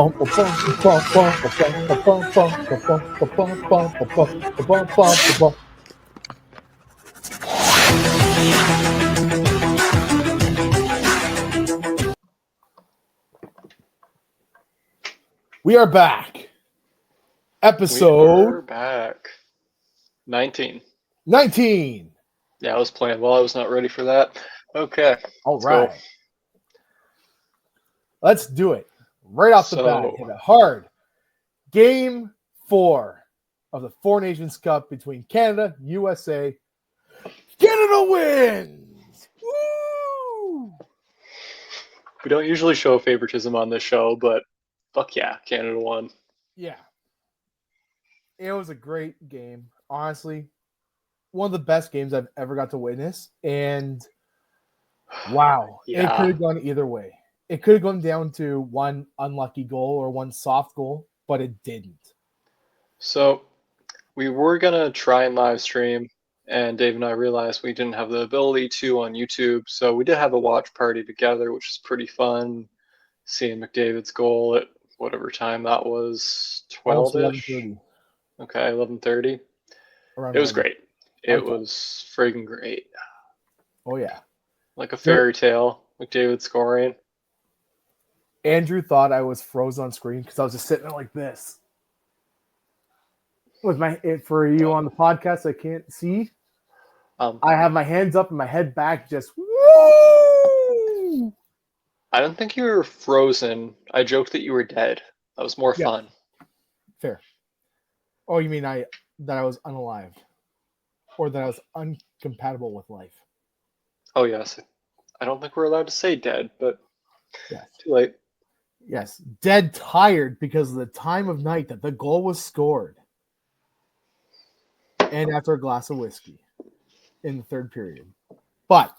We are back. We're back. 19. 19. Yeah, I was playing well. I was not ready for that. Okay. All let's go. right. Let's do it. Right off the bat, hit it hard. Game 4 of the Four Nations Cup between Canada, USA. Canada wins! Woo! We don't usually show favoritism on this show, but fuck yeah, Canada won. Yeah. It was a great game. Honestly, one of the best games I've ever got to witness. And wow, Yeah. It could have gone either way. It could have gone down to one unlucky goal or one soft goal, but it didn't. So we were going to try and live stream, and Dave and I realized we didn't have the ability to on YouTube. So we did have a watch party together, which was pretty fun. Seeing McDavid's goal at whatever time that was, 12-ish? 11:30. Okay, 11:30. It was great. It was friggin' great. Oh, yeah. Like a fairy tale, McDavid scoring. Andrew thought I was frozen on screen because I was just sitting there like this. With for you on the podcast, I can't see. I have my hands up and my head back, just woo! I don't think you were frozen. I joked that you were dead. That was more fun. Fair. Oh, you mean that I was unalive, or that I was incompatible with life? Oh yes. I don't think we're allowed to say dead, but yes, too late. Yes, dead tired because of the time of night that the goal was scored, and after a glass of whiskey in the third period. But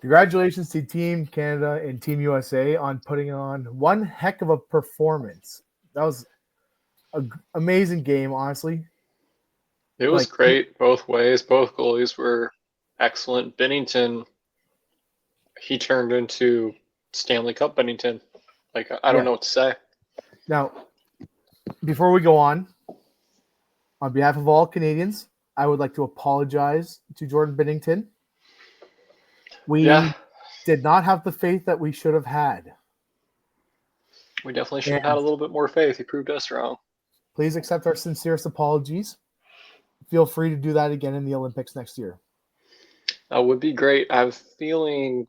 congratulations to Team Canada and Team USA on putting on one heck of a performance. That was an amazing game, honestly. It was great both ways. Both goalies were excellent. Binnington, he turned into Stanley Cup Binnington. Like, I don't know what to say. Now, before we go on behalf of all Canadians, I would like to apologize to Jordan Binnington. We did not have the faith that we should have had. We definitely should have had a little bit more faith. He proved us wrong. Please accept our sincerest apologies. Feel free to do that again in the Olympics next year. That would be great. I have a feeling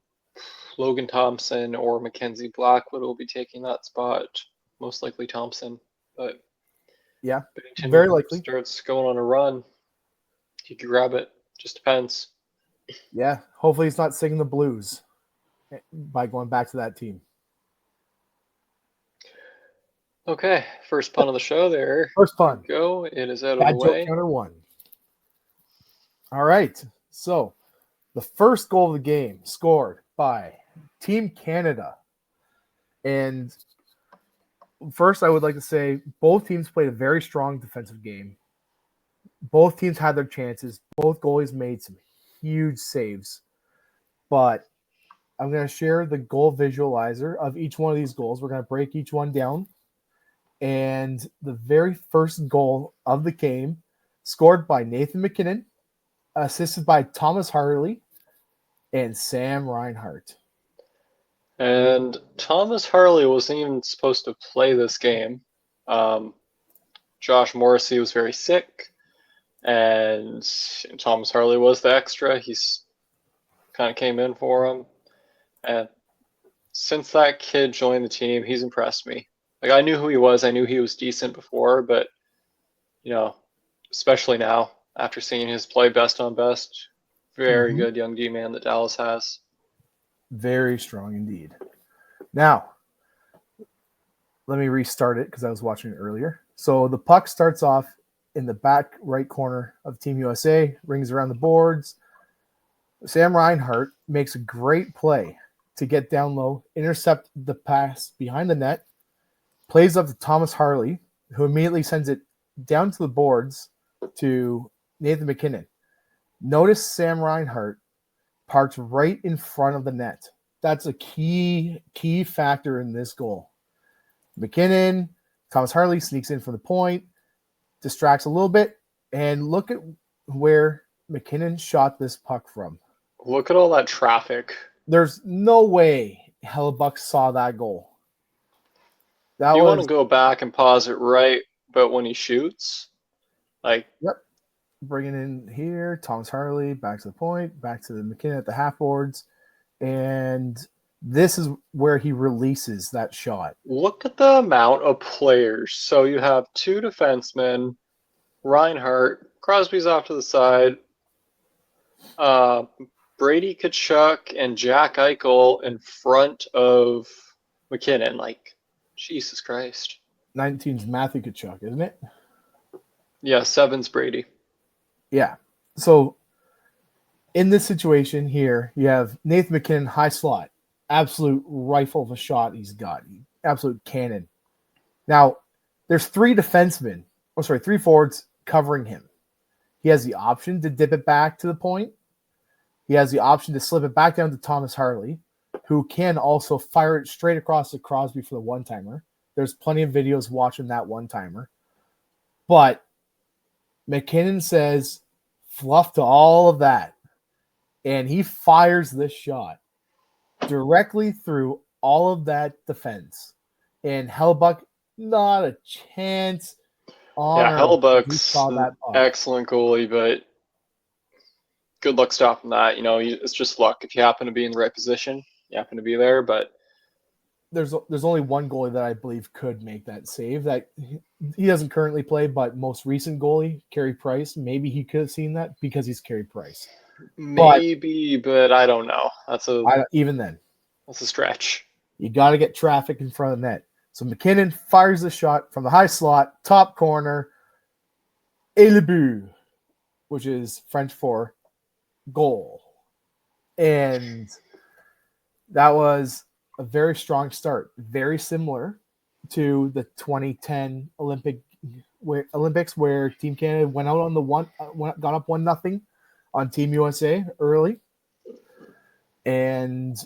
Logan Thompson or Mackenzie Blackwood will be taking that spot. Most likely Thompson. But yeah, Binnington very likely. Starts going on a run. He could grab it. Just depends. Yeah, hopefully he's not singing the blues by going back to that team. Okay, first pun of the show there. First pun. Go. It is out of the way. Counter 1. All right. So, the first goal of the game scored by Team Canada. And first, I would like to say both teams played a very strong defensive game. Both teams had their chances. Both goalies made some huge saves. But I'm going to share the goal visualizer of each one of these goals. We're going to break each one down. And the very first goal of the game, scored by Nathan MacKinnon, assisted by Thomas Harley and Sam Reinhart. And Thomas Harley wasn't even supposed to play this game. Josh Morrissey was very sick, and Thomas Harley was the extra. He's kind of came in for him. And since that kid joined the team, he's impressed me. Like, I knew who he was. I knew he was decent before, but, you know, especially now, after seeing his play best on best, very good young D-man that Dallas has. Very strong indeed. Now, let me restart it because I was watching it earlier. So the puck starts off in the back right corner of Team USA, rings around the boards. Sam Reinhart makes a great play to get down low, intercept the pass behind the net, plays up to Thomas Harley, who immediately sends it down to the boards to Nathan MacKinnon. Notice Sam Reinhart parked right in front of the net. That's a key factor in this goal. McKinnon, Thomas Harley sneaks in from the point, distracts a little bit, and look at where McKinnon shot this puck from. Look at all that traffic. There's no way Hellebuck saw that goal. That You was want to go back and pause it right, but when he shoots, like, yep. Bringing in here, Thomas Harley back to the point, back to the McKinnon at the half boards, and this is where he releases that shot. look at the amount of players. So you have two defensemen, Reinhardt, Crosby's off to the side, Brady Tkachuk, and Jack Eichel in front of McKinnon. Like, Jesus Christ. 19's Matthew Tkachuk, isn't it? Yeah, 7's Brady. Yeah. So in this situation here, you have Nathan McKinnon, high slot, absolute rifle of a shot he's got, absolute cannon. Now, there's three forwards covering him. He has the option to dip it back to the point. He has the option to slip it back down to Thomas Harley, who can also fire it straight across to Crosby for the one-timer. There's plenty of videos watching that one-timer. But McKinnon says, fluff to all of that. And he fires this shot directly through all of that defense. And Hellebuck, not a chance on Yeah, Hellebuck's saw that an excellent goalie, but good luck stopping that. You know, it's just luck. If you happen to be in the right position, you happen to be there, but there's only one goalie that I believe could make that save. That he doesn't currently play, but most recent goalie, Carey Price, maybe he could have seen that because he's Carey Price. Maybe, but I don't know. Even then, that's a stretch. You got to get traffic in front of the net. So McKinnon fires the shot from the high slot, top corner, et le but, which is French for goal. And that was a very strong start, very similar to the 2010 Olympics where Team Canada went out on got up 1-0 on Team USA early, and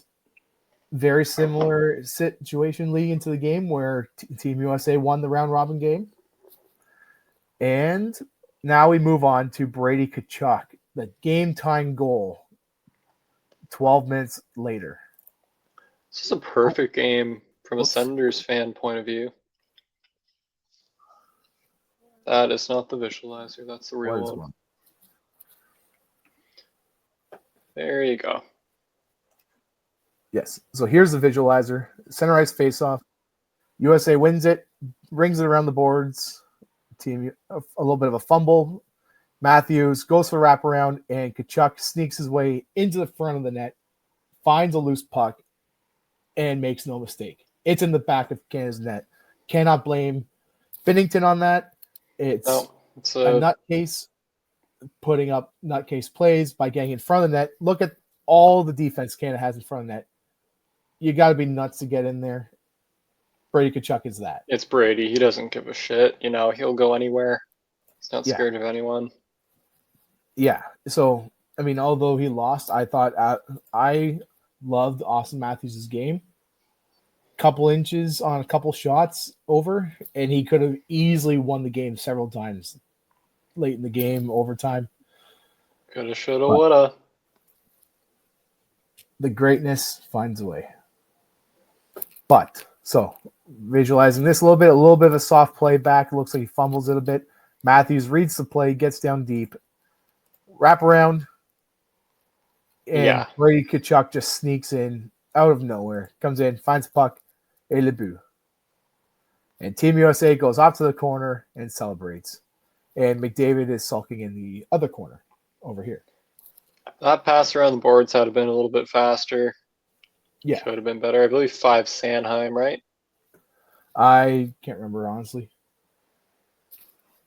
very similar situation leading into the game where Team USA won the round robin game. And now we move on to Brady Tkachuk, the game-tying goal 12 minutes later. This is a perfect game from a Senators fan point of view. That is not the visualizer. That's the real one. There you go. Yes. So here's the visualizer. Center ice faceoff. USA wins it, rings it around the boards. Team a little bit of a fumble. Matthews goes for wraparound, and Tkachuk sneaks his way into the front of the net, finds a loose puck, and makes no mistake. It's in the back of Canada's net. Cannot blame Binningwin on that. It's a nutcase putting up nutcase plays by getting in front of the net. Look at all the defense Canada has in front of the net. You got to be nuts to get in there. Brady Tkachuk is that. It's Brady. He doesn't give a shit. You know, he'll go anywhere. He's not scared of anyone. Yeah. So, I mean, although he lost, I thought I loved Austin Matthews' game. Couple inches on a couple shots over, and he could have easily won the game several times late in the game, overtime. Coulda, shoulda, woulda. The greatness finds a way. But, so, visualizing this a little bit of a soft play back. It looks like he fumbles it a bit. Matthews reads the play, gets down deep. Wrap around. And Brady Tkachuk just sneaks in out of nowhere. Comes in, finds puck, et le but. And Team USA goes off to the corner and celebrates. And McDavid is sulking in the other corner over here. That pass around the boards had been a little bit faster. Yeah. Should have been better. I believe 5 Sanheim, right? I can't remember, honestly.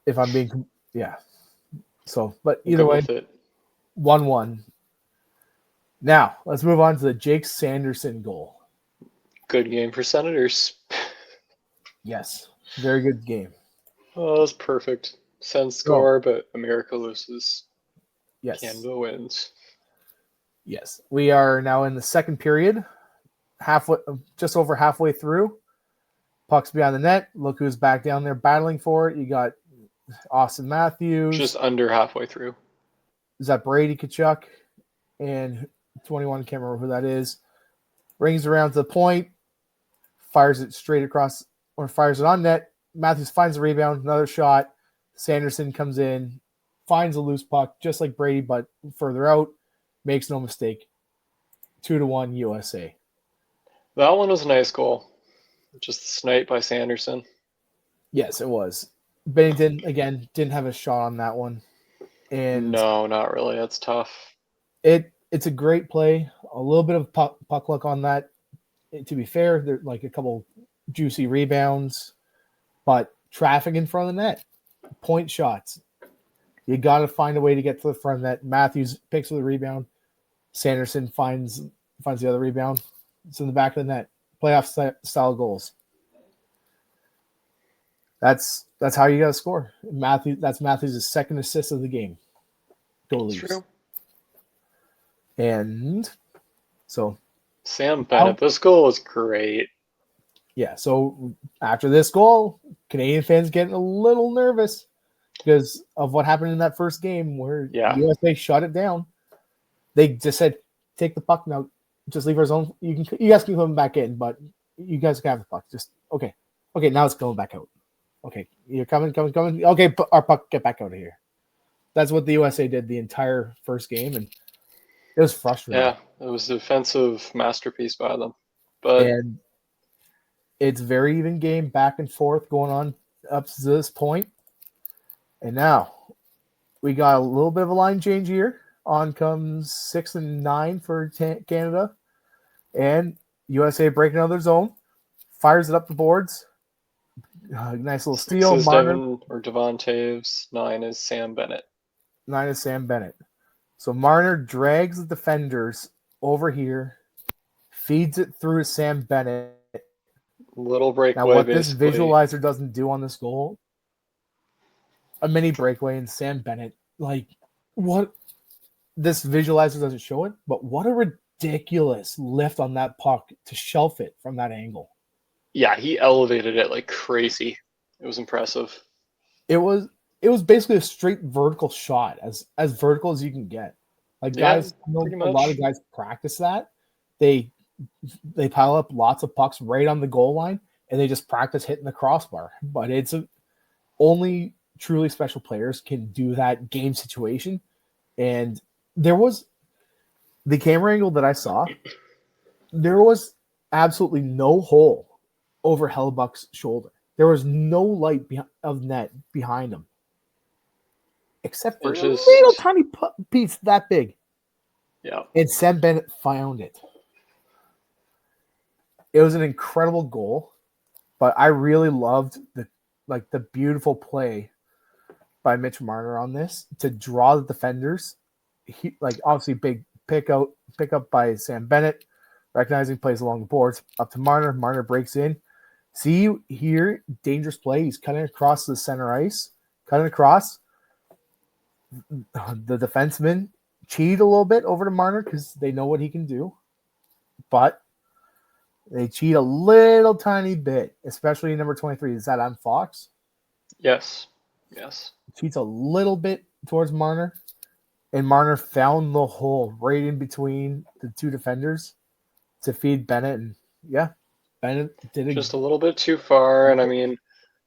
If I'm being... Yeah. So, but either way, 1-1. Now, let's move on to the Jake Sanderson goal. Good game for Senators. Yes. Very good game. Oh, that was perfect. Sens score, but America loses. Yes. Canada wins. Yes. We are now in the second period. Just over halfway through. Puck's behind the net. Look who's back down there battling for it. You got Austin Matthews. Just under halfway through. Is that Brady Tkachuk? And 21, can't remember who that is. Rings around to the point, fires it straight across, or fires it on net. Matthews finds the rebound, another shot. Sanderson comes in, finds a loose puck, just like Brady, but further out. Makes no mistake. 2-1 USA. That one was a nice goal. Just the snipe by Sanderson. Yes, it was. Bennington, again, didn't have a shot on that one. And no, not really. That's tough. It's a great play. A little bit of puck luck on that. To be fair, there's like a couple juicy rebounds, but traffic in front of the net, point shots. You got to find a way to get to the front of the net. Matthews picks up the rebound. Sanderson finds the other rebound. It's in the back of the net. Playoff style goals. That's how you got to score. That's Matthews' second assist of the game. Go Leafs. True. And so Sam Bennett, this goal was great. Yeah, so after this goal, Canadian fans getting a little nervous because of what happened in that first game where USA shut it down. They just said, take the puck now, just leave our zone. You guys can come back in, but you guys can have the puck. Just okay, now it's going back out. Okay, you're coming. Okay, our puck, get back out of here. That's what the USA did the entire first game, and it was frustrating. Yeah, it was a defensive masterpiece by them. And it's very even game, back and forth going on up to this point. And now we got a little bit of a line change here. On comes 6 and 9 for Canada. And USA breaking out of their zone. Fires it up the boards. Nice little steal. 6 is Devin or Devon Taves. 9 is Sam Bennett. 9 is Sam Bennett. So Marner drags the defenders over here, feeds it through to Sam Bennett. Little breakaway. Now, what this visualizer doesn't do on this goal, a mini breakaway and Sam Bennett, like, what? This visualizer doesn't show it, but what a ridiculous lift on that puck to shelf it from that angle. Yeah, he elevated it like crazy. It was impressive. It was basically a straight vertical shot, as vertical as you can get. Like, guys, a lot of guys practice that. They pile up lots of pucks right on the goal line, and they just practice hitting the crossbar. But it's only truly special players can do that game situation. And there was the camera angle that I saw. There was absolutely no hole over Hellebuck's shoulder. There was no light of net behind him, except for a little tiny piece that big. Yeah. And Sam Bennett found it. It was an incredible goal, but I really loved the beautiful play by Mitch Marner on this to draw the defenders. Obviously big pick up by Sam Bennett, recognizing plays along the boards up to Marner. Marner breaks in. See here, dangerous play. He's cutting across the center ice, cutting across. The defensemen cheat a little bit over to Marner because they know what he can do, but they cheat a little tiny bit, especially number 23. Is that on Fox? Yes. Cheats a little bit towards Marner, and Marner found the hole right in between the two defenders to feed Bennett, and Bennett did it just a little bit too far. And I mean, it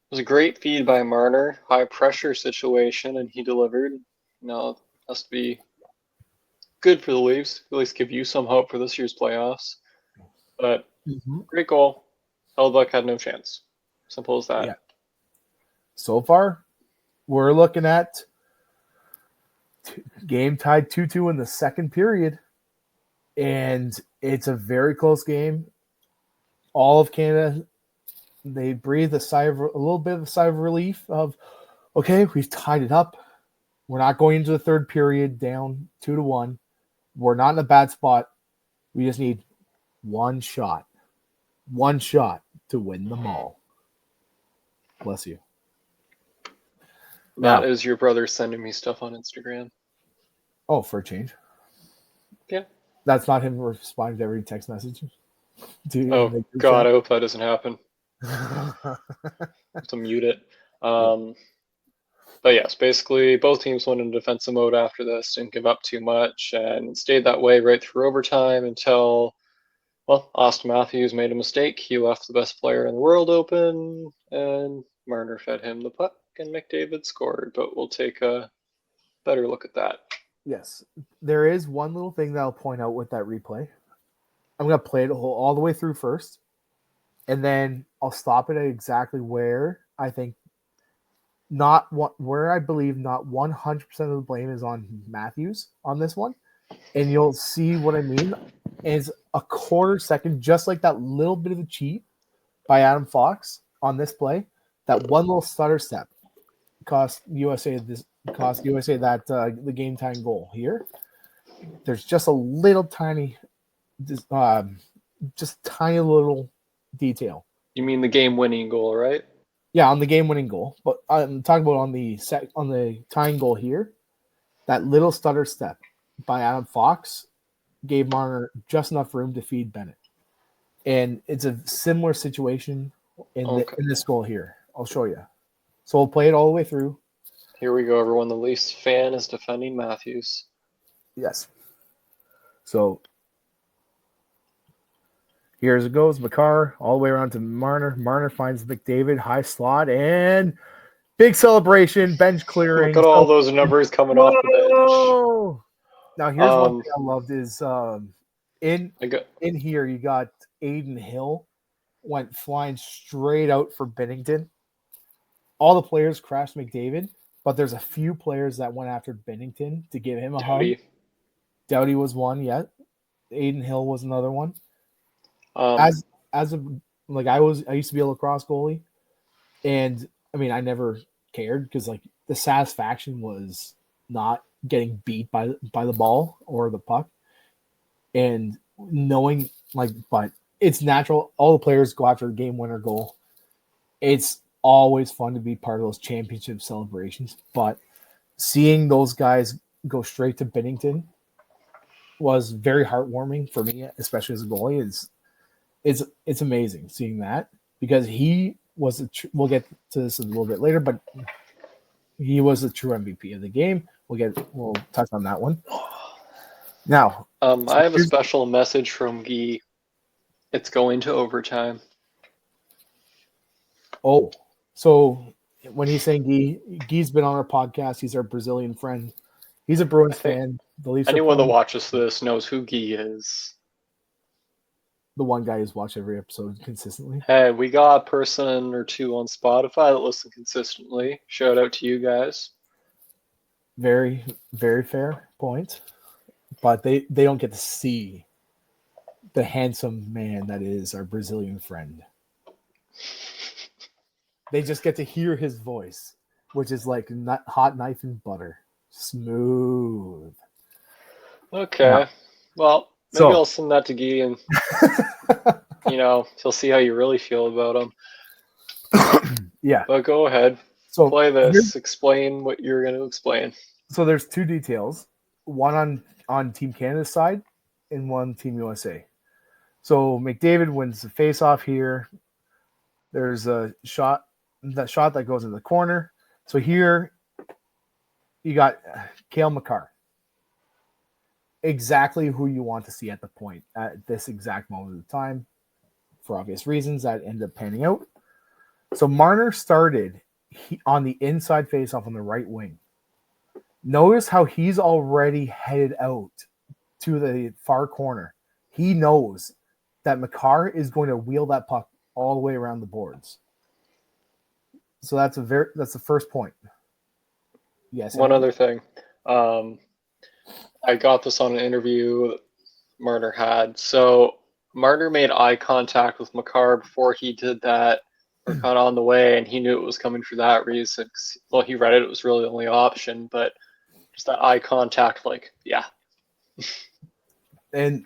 was a great feed by Marner, high pressure situation, and he delivered. Has to be good for the Leafs. At least give you some hope for this year's playoffs. But great goal. Hellebuck had no chance. Simple as that. Yeah. So far, we're looking at game tied 2-2 in the second period. And it's a very close game. All of Canada, they breathe a little bit of a sigh of relief of, okay, we've tied it up. We're not going into the third period down 2-1. We're not in a bad spot. We just need one shot to win them all. Bless you. That is your brother sending me stuff on Instagram. Oh, for a change. Yeah. That's not him responding to every text message. Oh, God, I hope that doesn't happen. to mute it. But yes, basically both teams went in defensive mode after this, didn't give up too much, and stayed that way right through overtime until, well, Austin Matthews made a mistake. He left the best player in the world open, and Marner fed him the puck, and McDavid scored. But we'll take a better look at that. Yes. There is one little thing that I'll point out with that replay. I'm going to play it all the way through first, and then I'll stop it at exactly where I think where I believe not 100% of the blame is on Matthews on this one, and you'll see what I mean. Is a quarter second, just like that little bit of a cheat by Adam Fox on this play, that one little stutter step cost USA that the game time goal here. There's just a little tiny, just tiny little detail. You mean the game-winning goal, right? Yeah, on the game-winning goal. But I'm talking about on the tying goal here. That little stutter step by Adam Fox gave Marner just enough room to feed Bennett. And it's a similar situation in this goal here. I'll show you. So we'll play it all the way through. Here we go, everyone. The Leafs fan is defending Matthews. Yes. So here's it goes. Makar all the way around to Marner. Marner finds McDavid, high slot, and big celebration, bench clearing. Look at all those numbers coming off the bench. Now here's one thing I loved is in here you got Aiden Hill went flying straight out for Binnington. All the players crashed McDavid, but there's a few players that went after Binnington to give him a hug. Doughty was one, yeah. Aiden Hill was another one. I used to be a lacrosse goalie, and I mean I never cared because like the satisfaction was not getting beat by the ball or the puck, and knowing but it's natural. All the players go after a game winner goal. It's always fun to be part of those championship celebrations, but seeing those guys go straight to Binnington was very heartwarming for me, especially as a goalie. It's amazing seeing that because he was we'll get to this a little bit later, but he was the true MVP of the game. We'll touch on that one. Now, I have a special message from Guy. It's going to overtime. Oh, so when he's saying Guy's been on our podcast. He's our Brazilian friend. He's a Bruins fan. The Leafs. Anyone that watches this knows who Guy is. The one guy who's watched every episode consistently. Hey, we got a person or two on Spotify that listen consistently. Shout out to you guys. Very, very fair point. But they don't get to see the handsome man that is our Brazilian friend. They just get to hear his voice, which is like hot knife and butter. Smooth. Okay. Yeah. Well, maybe I'll send that to Guy and, he'll see how you really feel about him. Yeah. But go ahead. So play this. Explain what you're going to explain. So there's two details. One on Team Canada's side and one Team USA. So McDavid wins the face-off here. There's a shot that goes in the corner. So here you got Cale Makar. Exactly who you want to see at the point at this exact moment of time for obvious reasons that ended up panning out. So Marner started on the inside face-off on the right wing. Notice how he's already headed out to the far corner. He knows that Makar is going to wheel that puck all the way around the boards. So that's the first point. Yes. One other thing. I got this on an interview Marner had. So Marner made eye contact with Makar before he did that. Or kind of on the way, and he knew it was coming for that reason. Well, he read it was really the only option, but just that eye contact, yeah. And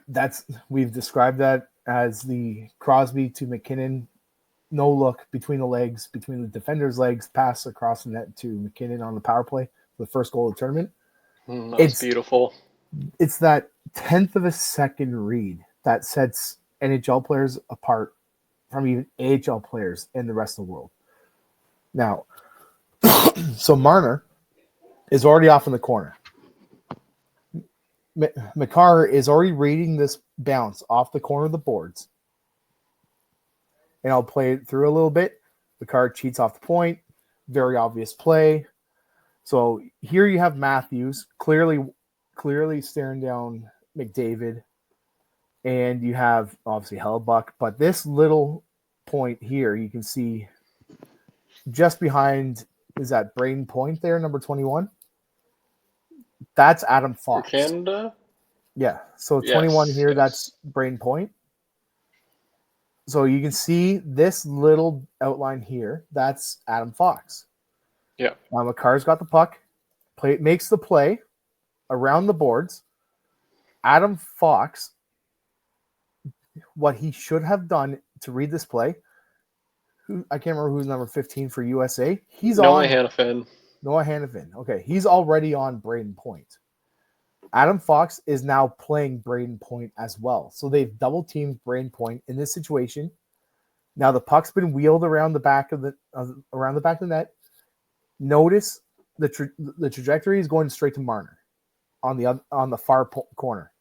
we've described that as the Crosby to McKinnon no look between the legs, between the defender's legs, pass across the net to McKinnon on the power play for the first goal of the tournament. It's beautiful. It's that 10th of a second read that sets NHL players apart from even AHL players in the rest of the world. Now, so Marner is already off in the corner. Makar is already reading this bounce off the corner of the boards. And I'll play it through a little bit. Makar cheats off the point. Very obvious play. So here you have Matthews clearly staring down McDavid. And you have, obviously, Hellebuck. But this little point here, you can see just behind, is that Braden Point there, number 21? That's Adam Fox. For Canada? Yeah. So 21 here, yes. That's Braden Point. So you can see this little outline here. That's Adam Fox. Yeah. Makar's got the puck. Makes the play around the boards. Adam Fox, what he should have done to read this play, I can't remember who's number 15 for USA. He's Noah Hannafin. Noah Hannafin. Okay, he's already on Braden Point. Adam Fox is now playing Braden Point as well. So they've double teamed Braden Point in this situation. Now the puck's been wheeled around the back of the net. Notice the trajectory is going straight to Marner on the far corner.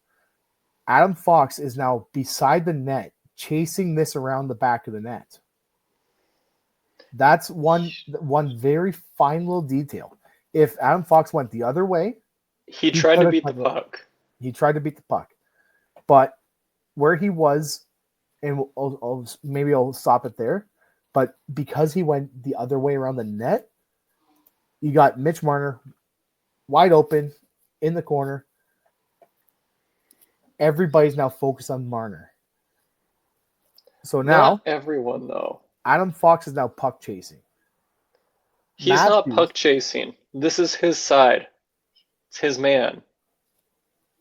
Adam Fox is now beside the net, chasing this around the back of the net. That's one very fine little detail. If Adam Fox went the other way, he tried to beat the puck. He tried to beat the puck. But where he was, and maybe I'll stop it there, but because he went the other way around the net, you got Mitch Marner wide open in the corner. Everybody's now focused on Marner. So now, not everyone though. Adam Fox is now puck chasing. He's not puck chasing. This is his side. It's his man.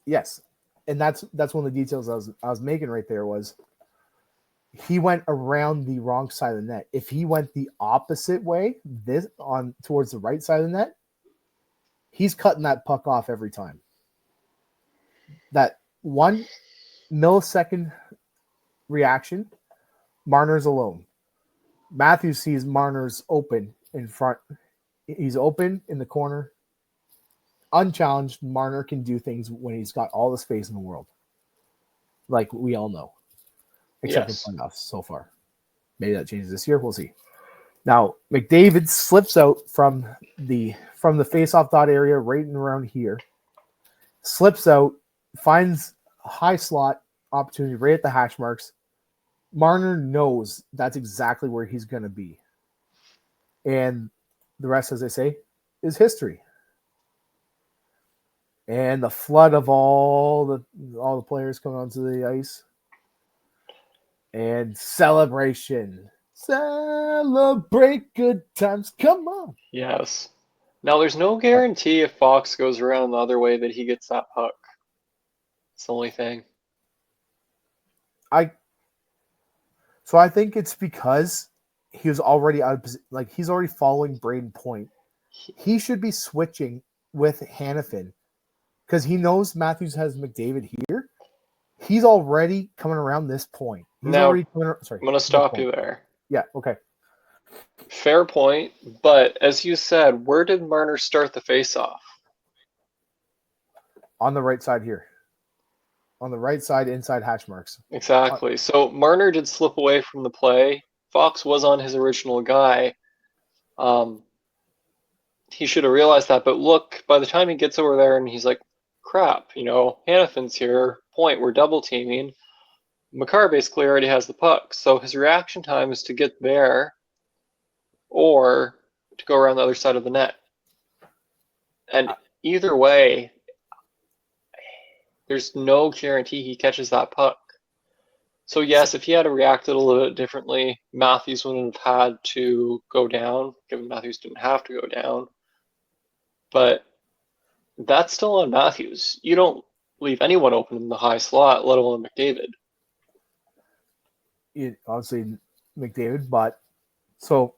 Yes, and that's one of the details I was making right there was he went around the wrong side of the net. If he went the opposite way, towards the right side of the net, he's cutting that puck off every time. That 1 millisecond reaction, Marner's alone. Matthews sees Marner's open in front. He's open in the corner. Unchallenged, Marner can do things when he's got all the space in the world. Like we all know. Except for playoffs so far. Maybe that changes this year. We'll see. Now, McDavid slips out from the face-off dot area right and around here. Slips out, finds a high slot opportunity right at the hash marks. Marner knows that's exactly where he's going to be. And the rest, as I say, is history. And the flood of all the players coming onto the ice. And celebration. Celebrate good times. Come on. Yes. Now, there's no guarantee if Fox goes around the other way that he gets that puck. It's the only thing. So I think it's because he was already out of position. Like, he's already following Braden Point. He should be switching with Hannafin because he knows Matthews has McDavid here. He's already coming around this point. He's already coming around, sorry. I'm going to stop you there. Yeah, okay. Fair point, but as you said, where did Marner start the face-off? On the right side here. On the right side, inside hash marks. Exactly. So Marner did slip away from the play. Fox was on his original guy. He should have realized that, but look, by the time he gets over there and he's like, crap, Hannafin's here, Point, we're double teaming. Makar basically already has the puck, so his reaction time is to get there or to go around the other side of the net. And either way, there's no guarantee he catches that puck. So yes, if he had reacted a little bit differently, Matthews wouldn't have had to go down, given Matthews didn't have to go down. But that's still on Matthews. You don't leave anyone open in the high slot, let alone McDavid. Obviously McDavid, but so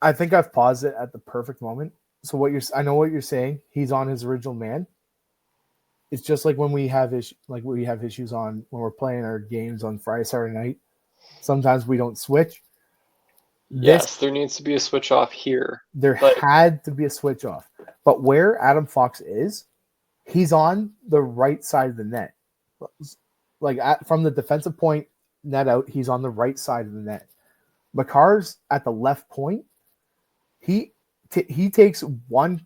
I think I've paused it at the perfect moment. So I know what you're saying. He's on his original man. It's just like when we have issues on when we're playing our games on Friday, Saturday night. Sometimes we don't switch. Yes, there needs to be a switch off here. There had to be a switch off. But where Adam Fox is, he's on the right side of the net. Like from the defensive point, net out, he's on the right side of the net. Makar's at the left point. He takes one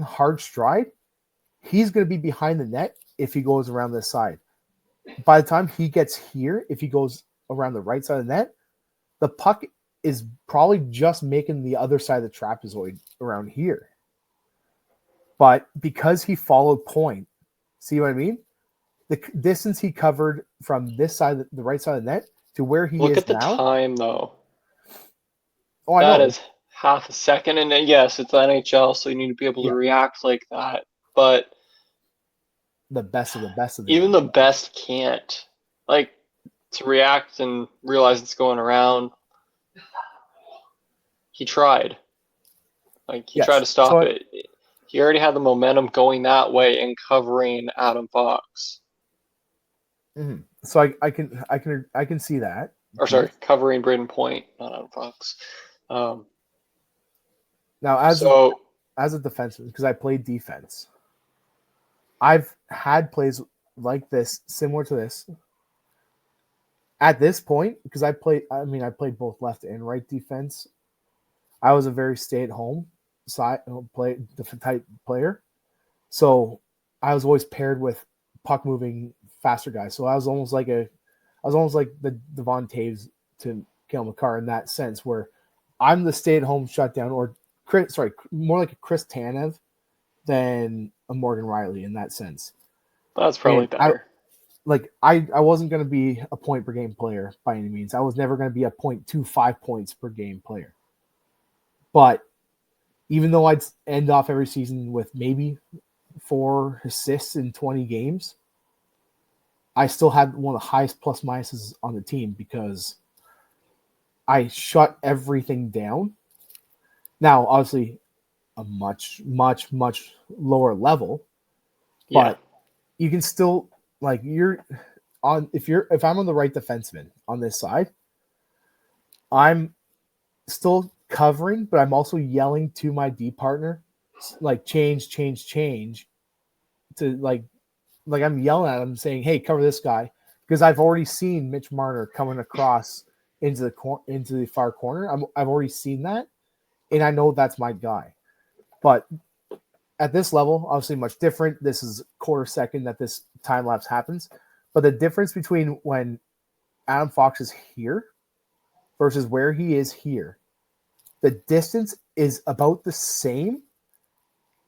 hard stride. He's going to be behind the net if he goes around this side. By the time he gets here, if he goes around the right side of the net, the puck is probably just making the other side of the trapezoid around here. But because he followed point, see what I mean? The distance he covered from this side, the right side of the net, to where he is now. Look at the time, though. Oh, I know. That is half a second. And yes, it's NHL, so you need to be able to react like that. But the best of the best of the even the best can't. Like, to react and realize it's going around. He tried. Like, he tried to stop it. He already had the momentum going that way and covering Adam Fox. Mm-hmm. So I can see that. Or sorry, covering Braden Point, not Adam Fox. Now, as a defenseman, because I played defense, I've had plays like this, similar to this. At this point, because I played both left and right defense. I was a very stay-at-home type player, so I was always paired with puck-moving, faster guys. So I was almost like the Devon Taves to Cale Makar in that sense, where I'm the stay-at-home shutdown, or more like a Chris Tanev than a Morgan Riley in that sense. That's probably better. I wasn't going to be a point per game player by any means. I was never going to be a 0.25 points per game player. But even though I'd end off every season with maybe 4 assists in 20 games, I still had one of the highest plus minuses on the team because I shut everything down. Now, obviously, a much, much, much lower level, but you can still if I'm on the right defenseman on this side, I'm still covering, but I'm also yelling to my D partner, like change, to like I'm yelling at him saying, "Hey, cover this guy," because I've already seen Mitch Marner coming across into the far corner. I've already seen that, and I know that's my guy. But at this level, obviously much different. This is quarter second that this time lapse happens, but the difference between when Adam Fox is here versus where he is here, the distance is about the same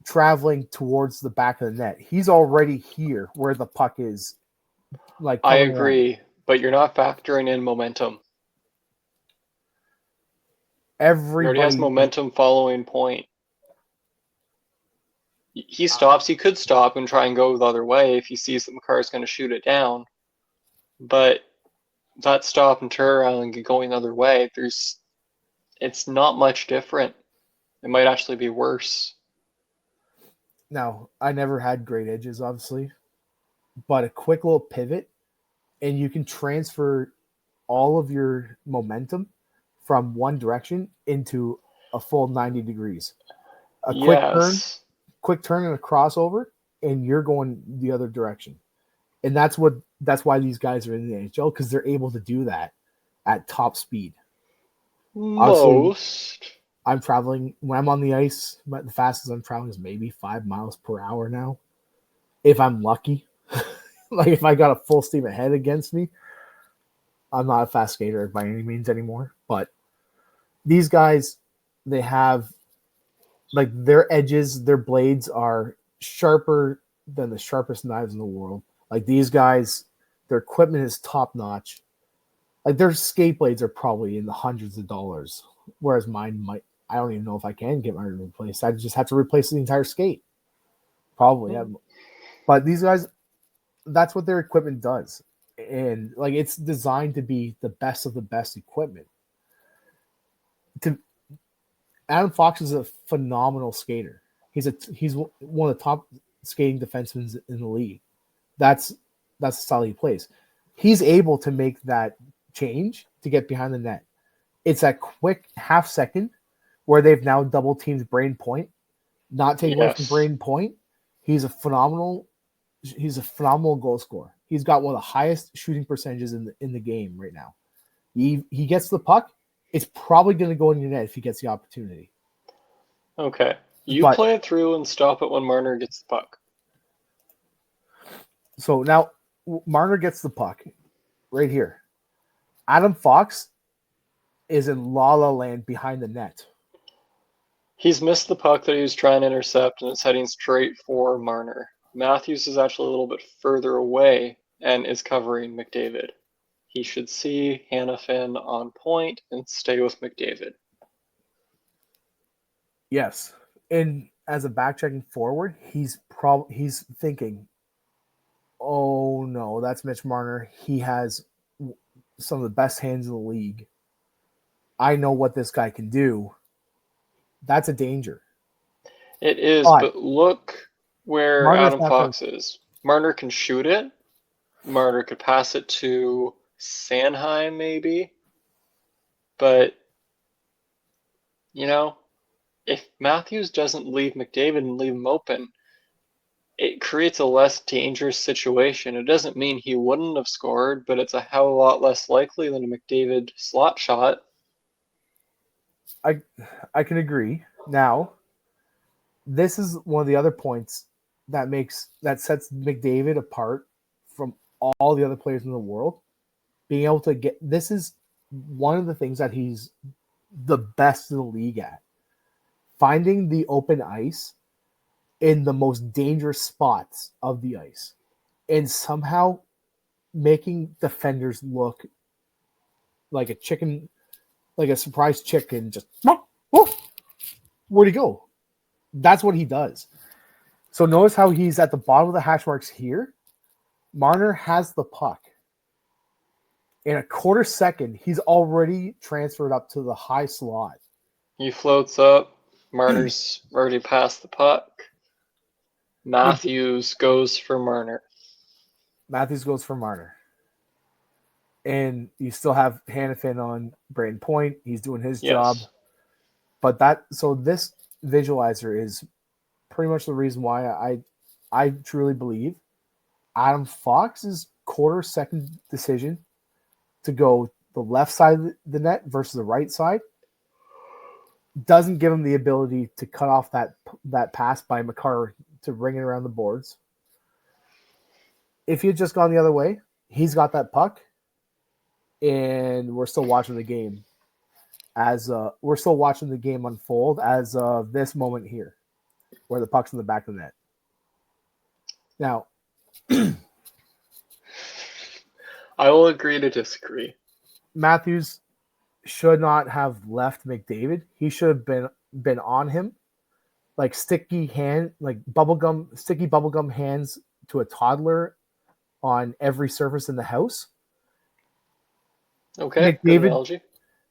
traveling towards the back of the net. He's already here where the puck is. I agree, but you're not factoring in momentum. Everybody already has momentum following point. He stops. He could stop and try and go the other way if he sees that Makar is going to shoot it down. But that stop and turn around and going the other way, it's not much different. It might actually be worse. Now, I never had great edges, obviously, but a quick little pivot, and you can transfer all of your momentum from one direction into a full 90 degrees. A quick turn and a crossover, and you're going the other direction. And that's why these guys are in the NHL, because they're able to do that at top speed. Obviously, I'm traveling when I'm on the ice, but the fastest I'm traveling is maybe 5 miles per hour now, if I'm lucky. If I got a full steam ahead against me, I'm not a fast skater by any means anymore. But these guys, they have their edges, their blades are sharper than the sharpest knives in the world. These guys, their equipment is top notch. Their skate blades are probably in the hundreds of dollars, whereas mine I don't even know if I can get mine replaced. I just have to replace the entire skate. Probably. But these guys, that's what their equipment does. And it's designed to be the best of the best equipment. Adam Fox is a phenomenal skater. He's one of the top skating defensemen in the league. That's the style he plays. He's able to make that change to get behind the net. It's that quick half second where they've now double teamed Brain Point, not taking away from Yes. Brain Point. He's a phenomenal goal scorer. He's got one of the highest shooting percentages in the game right now. He gets the puck. It's probably going to go in your net if he gets the opportunity. Okay. You But- play it through and stop it when Marner gets the puck. So now Marner gets the puck right here. Adam Fox is in La La Land behind the net. He's missed the puck that he was trying to intercept, and it's heading straight for Marner. Matthews is actually a little bit further away and is covering McDavid. He should see Hanifin on point and stay with McDavid. Yes. And as a back checking forward, he's thinking, oh no, that's Mitch Marner. He has some of the best hands in the league. I know what this guy can do. That's a danger. It is, but look where Marner's Adam Fox is. Marner can shoot it. Marner could pass it to Sanheim, maybe. But, if Matthews doesn't leave McDavid and leave him open, it creates a less dangerous situation. It doesn't mean he wouldn't have scored, but it's a hell of a lot less likely than a McDavid slot shot. I can agree. Now, this is one of the other points that sets McDavid apart from all the other players in the world. Being able to this is one of the things that he's the best in the league at. Finding the open ice in the most dangerous spots of the ice and somehow making defenders look like a chicken, like a surprised chicken, just where'd he go? That's what he does. So notice how he's at the bottom of the hash marks here. Marner has the puck. In a quarter second, he's already transferred up to the high slot. He floats up. Marner's already passed the puck. Matthews goes for Marner. And you still have Hanifin on Braden Point. He's doing his Yes. job. But this visualizer is pretty much the reason why I truly believe Adam Fox's quarter second decision to go the left side of the net versus the right side doesn't give him the ability to cut off that pass by Makar to ring it around the boards. If he had just gone the other way, he's got that puck, and we're still watching the game unfold as of this moment here, where the puck's in the back of the net. Now, I will agree to disagree. Matthews should not have left McDavid. He should have been on him, like sticky bubblegum hands to a toddler on every surface in the house. Okay, good analogy.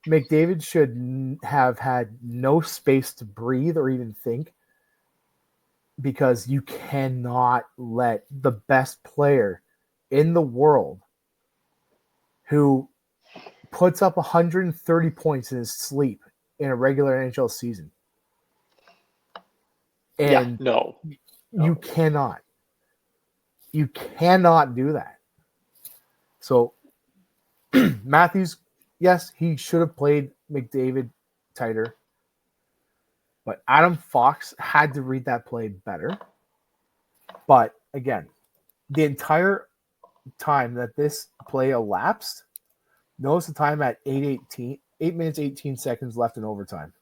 McDavid should have had no space to breathe or even think, because you cannot let the best player in the world who puts up 130 points in his sleep in a regular NHL season. And you cannot do that. So Matthews, yes, he should have played McDavid tighter, but Adam Fox had to read that play better. But again, the entire time that this play elapsed, notice the time at 8 minutes 18 seconds left in overtime.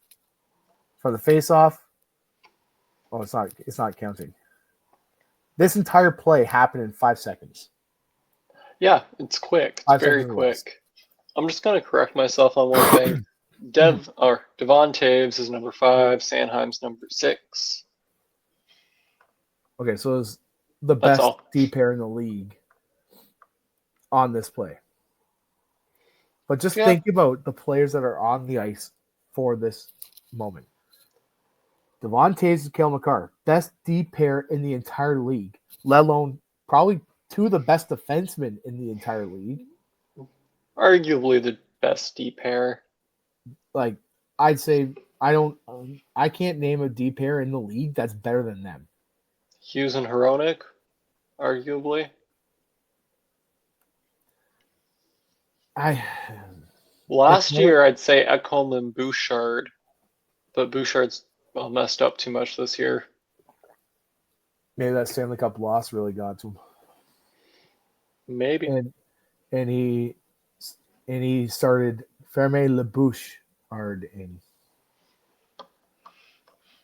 For the face-off, it's not counting. This entire play happened in 5 seconds. Yeah, it's quick. It's very quick. I'm just going to correct myself on one thing. Devon Taves is number 5. Sanheim's number 6. Okay, so it's the best D pair in the league on this play. But just think about the players that are on the ice for this moment. Devon Taves and Cale Makar, best D pair in the entire league, let alone probably two of the best defensemen in the entire league. Arguably the best D pair. Like, I'd say I can't name a D pair in the league that's better than them. Hughes and Hronik, arguably. I it's Last more year, I'd say Ekholm and Bouchard, but Bouchard's messed up too much this year. maybe that Stanley Cup loss really got to him. Maybe. And he started Ferme LeBouche hard in.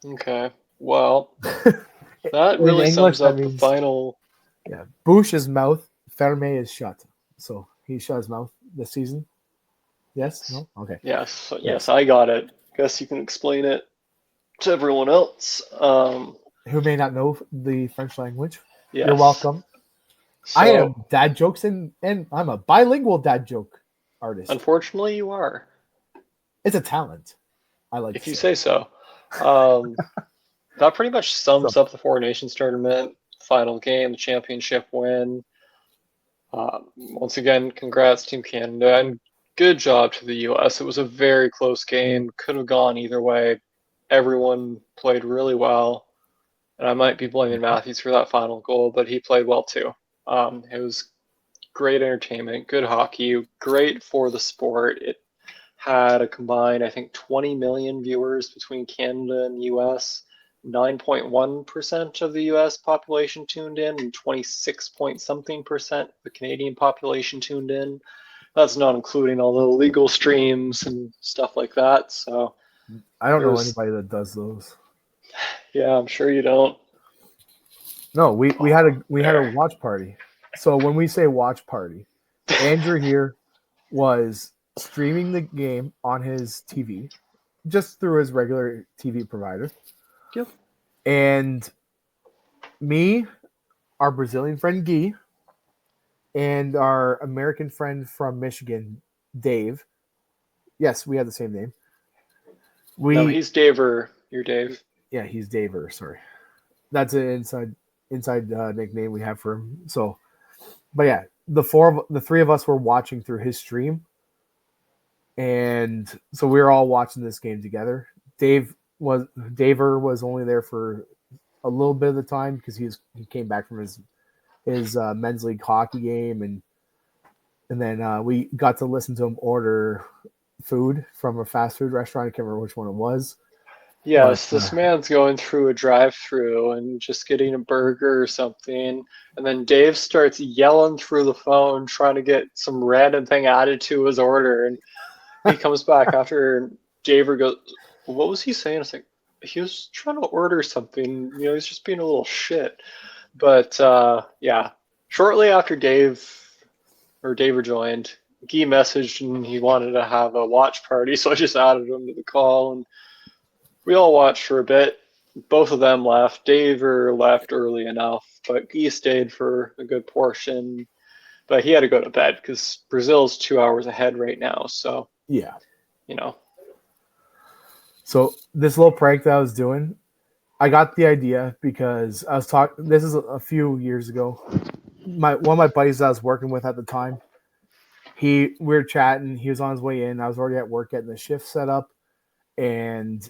Okay. Well, that In really English, sums that up the means final. yeah. Bouche's mouth, Ferme is shut. So he shut his mouth this season. Yes? No? Okay. Yes, Yes. I got it. Guess you can explain it to everyone else. Who may not know the French language. Yes. You're welcome. So, I am dad jokes and I'm a bilingual dad joke artist. Unfortunately, you are. It's a talent. I like If to you say. say so. That pretty much sums up the Four Nations tournament, final game, the championship win. Once again, congrats Team Canada, and good job to the U.S. It was a very close game. Could have gone either way. Everyone played really well, and I might be blaming Matthews for that final goal, but he played well too. It was great entertainment, good hockey, great for the sport. It had a combined, I think, 20 million viewers between Canada and the US. 9.1% of the US population tuned in, and 26 point something percent of the Canadian population tuned in. That's not including all the legal streams and stuff like that. So I don't know anybody that does those. Yeah, I'm sure you don't. No, we had a watch party. So when we say watch party, Andrew here was streaming the game on his TV, just through his regular TV provider. Yep. And me, our Brazilian friend Guy, and our American friend from Michigan, Dave. Yes, we have the same name. No, he's Daver. You're Dave. Yeah, he's Daver. Sorry, that's an inside nickname we have for him. So, but yeah, the three of us were watching through his stream, and so we were all watching this game together. Daver was only there for a little bit of the time because he came back from his men's league hockey game, and then we got to listen to him order food from a fast food restaurant. I can't remember which one it was. Yes, this man's going through a drive-through and just getting a burger or something, and then Dave starts yelling through the phone trying to get some random thing added to his order, and he comes back after Daver goes, "What was he saying?" It's like he was trying to order something. He's just being a little shit. But yeah, shortly after Daver joined, Guy messaged and he wanted to have a watch party, so I just added him to the call, and we all watched for a bit. Both of them left. Daver left early enough, but Guy stayed for a good portion. But he had to go to bed because Brazil's 2 hours ahead right now. So yeah, So this little prank that I was doing, I got the idea because I was talking. This is a few years ago. One of my buddies that I was working with at the time, we were chatting. He was on his way in. I was already at work getting the shift set up, and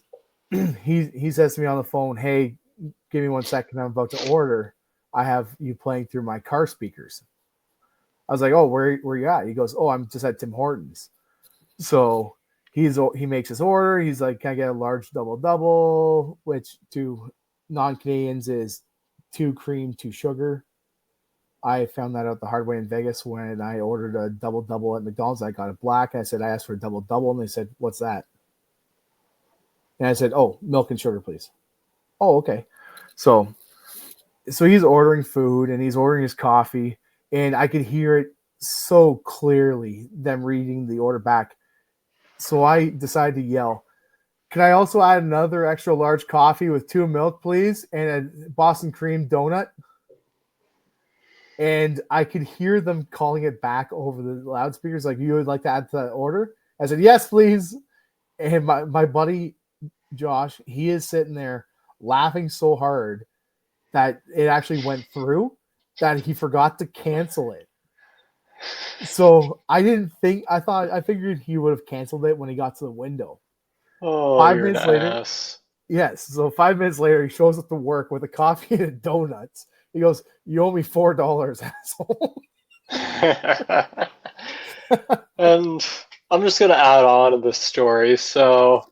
he says to me on the phone, "Hey, give me 1 second. I'm about to order. I have you playing through my car speakers." I was like, "Oh, where you at?" He goes, "Oh, I'm just at Tim Hortons." So he makes his order. He's like, "Can I get a large double, which to non-Canadians is 2 cream, 2 sugar." I found that out the hard way in Vegas when I ordered a double at McDonald's. I got it black. I said I asked for a double, and they said, "What's that?" And I said, "Oh, milk and sugar, please." "Oh, okay." So he's ordering food and he's ordering his coffee, and I could hear it so clearly, them reading the order back. So I decided to yell, "Can I also add another extra large coffee with 2 milk, please, and a Boston cream donut?" And I could hear them calling it back over the loudspeakers, like, "You would like to add to that order?" I said, "Yes, please." And my buddy Josh, he is sitting there laughing so hard that it actually went through that he forgot to cancel it. So I figured he would have canceled it when he got to the window. Oh, Five you're an minutes later, ass. yes. So 5 minutes later, he shows up to work with a coffee and donuts. He goes, "You owe me $4, asshole." And I'm just going to add on to this story. So,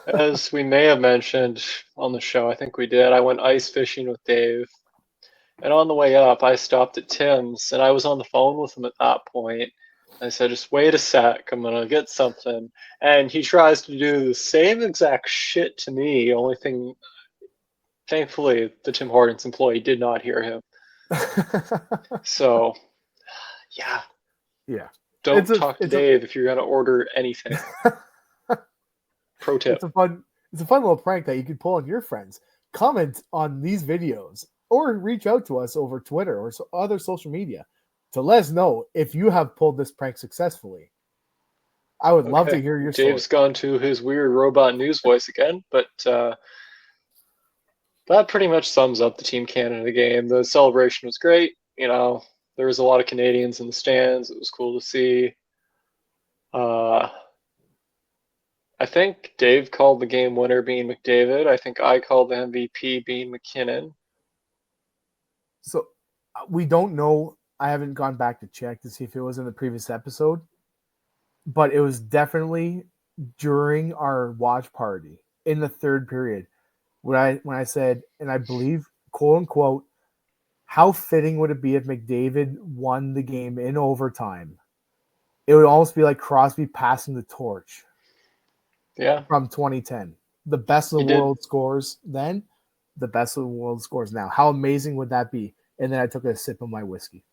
as we may have mentioned on the show, I think we did, I went ice fishing with Dave. And on the way up, I stopped at Tim's and I was on the phone with him at that point. I said, just wait a sec, I'm going to get something. And he tries to do the same exact shit to me. Only thing, thankfully, the Tim Hortons employee did not hear him. So, yeah, Yeah, don't talk to it's a Dave if you're going to order anything. Pro tip. it's a fun little prank that you can pull on your friends. Comment on these videos or reach out to us over Twitter or other social media to let us know if you have pulled this prank successfully. I would love to Okay, hear your story. Dave's gone to his weird robot news voice again, but that pretty much sums up the Team Canada game. The celebration was great. You know, there was a lot of Canadians in the stands. It was cool to see. Uh, I think Dave called the game winner being McDavid. I think I called the MVP being McKinnon. So we don't know. I haven't gone back to check to see if it was in the previous episode, but it was definitely during our watch party in the third period when I said, and I believe, quote unquote, how fitting would it be if McDavid won the game in overtime? It would almost be like Crosby passing the torch Yeah, from 2010. The best of he the did. world scores then, the best of the world scores now. How amazing would that be? And then I took a sip of my whiskey.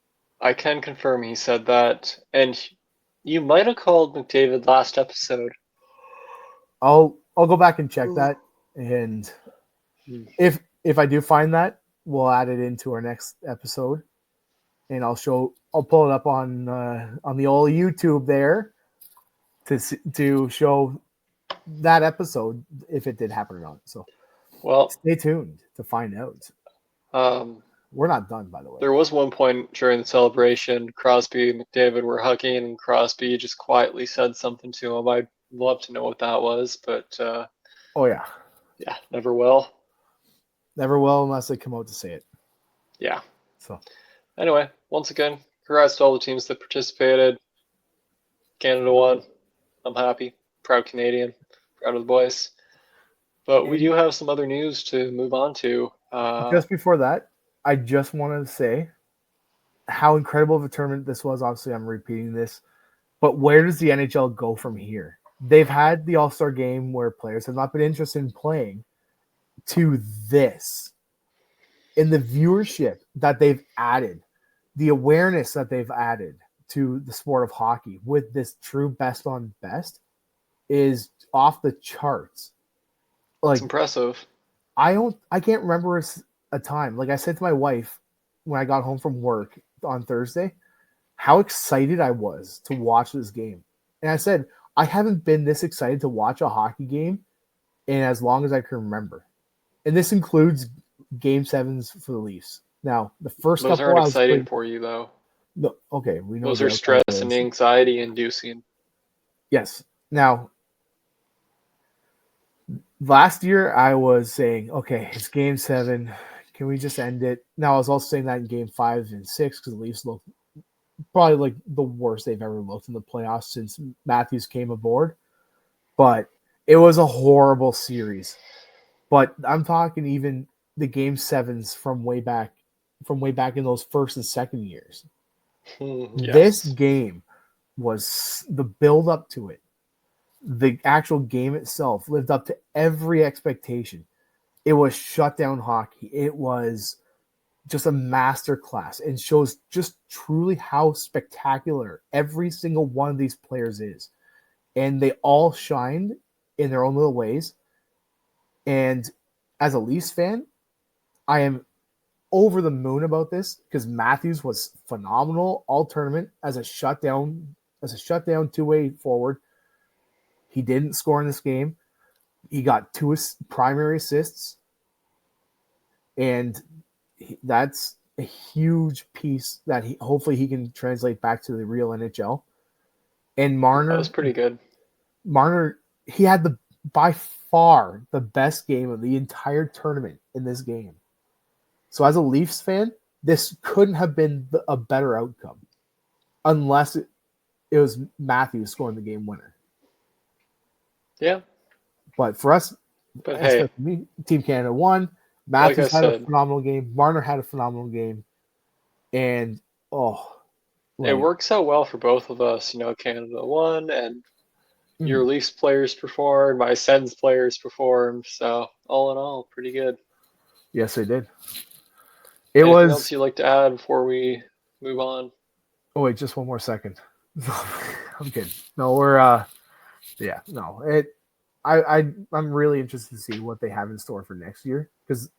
I can confirm he said that. And you might have called McDavid last episode. I'll go back and check that, and Hmm. if I do find that, we'll add it into our next episode, and I'll pull it up on the old YouTube there to show that episode if it did happen or not. So Well, stay tuned to find out. um, We're not done, by the way. there was one point during the celebration, Crosby and McDavid were hugging, and Crosby just quietly said something to him. I'd love to know what that was, but Oh yeah, yeah, never will. never will unless they come out to say it. Yeah. So Anyway, once again, congrats to all the teams that participated. Canada won. I'm happy. Proud Canadian. Proud of the boys. But we do have some other news to move on to. just before that, I just wanted to say how incredible of a tournament this was. Obviously, I'm repeating this, but where does the NHL go from here? They've had the All-Star game where players have not been interested in playing to this. In the viewership that they've added, the awareness that they've added to the sport of hockey with this true best on best is off the charts. It's Like impressive. I can't remember a time. Like I said to my wife when I got home from work on Thursday, how excited I was to watch this game. And I said, I haven't been this excited to watch a hockey game in as long as I can remember. And this includes game sevens for the Leafs. Now, the first Those couple aren't I was exciting playing. for you, though. No, okay, we know Those the are outcome stress and is. anxiety inducing. Yes. Now, last year I was saying, okay, it's game seven. Can we just end it? Now, I was also saying that in game 5 and 6 because the Leafs look probably like the worst they've ever looked in the playoffs since Matthews came aboard. But it was a horrible series. But I'm talking even the game sevens from way back in those first and second years. This Yes. game was the build up to it. The actual game itself lived up to every expectation. It was shutdown hockey. It was just a master class and shows just truly how spectacular every single one of these players is. And they all shined in their own little ways. And as a Leafs fan, I am over the moon about this because Matthews was phenomenal all tournament as a shutdown two-way forward. He didn't score in this game. He got 2 primary assists, and that's a huge piece that hopefully he can translate back to the real NHL. And That was pretty good. Marner, he had by far the best game of the entire tournament in this game. So as a Leafs fan, this couldn't have been a better outcome, unless it was Matthews scoring the game winner. Yeah. But for us, But hey, me, Team Canada won. Matthews like had a phenomenal game. Marner had a phenomenal game. And, it works out well for both of us. Canada won, and your Leafs players performed, my Sens players performed. So all in all, pretty good. Yes, they did. Anything else you'd like to add before we move on? Oh wait, just one more second. I'm kidding. No, I'm really interested to see what they have in store for next year, because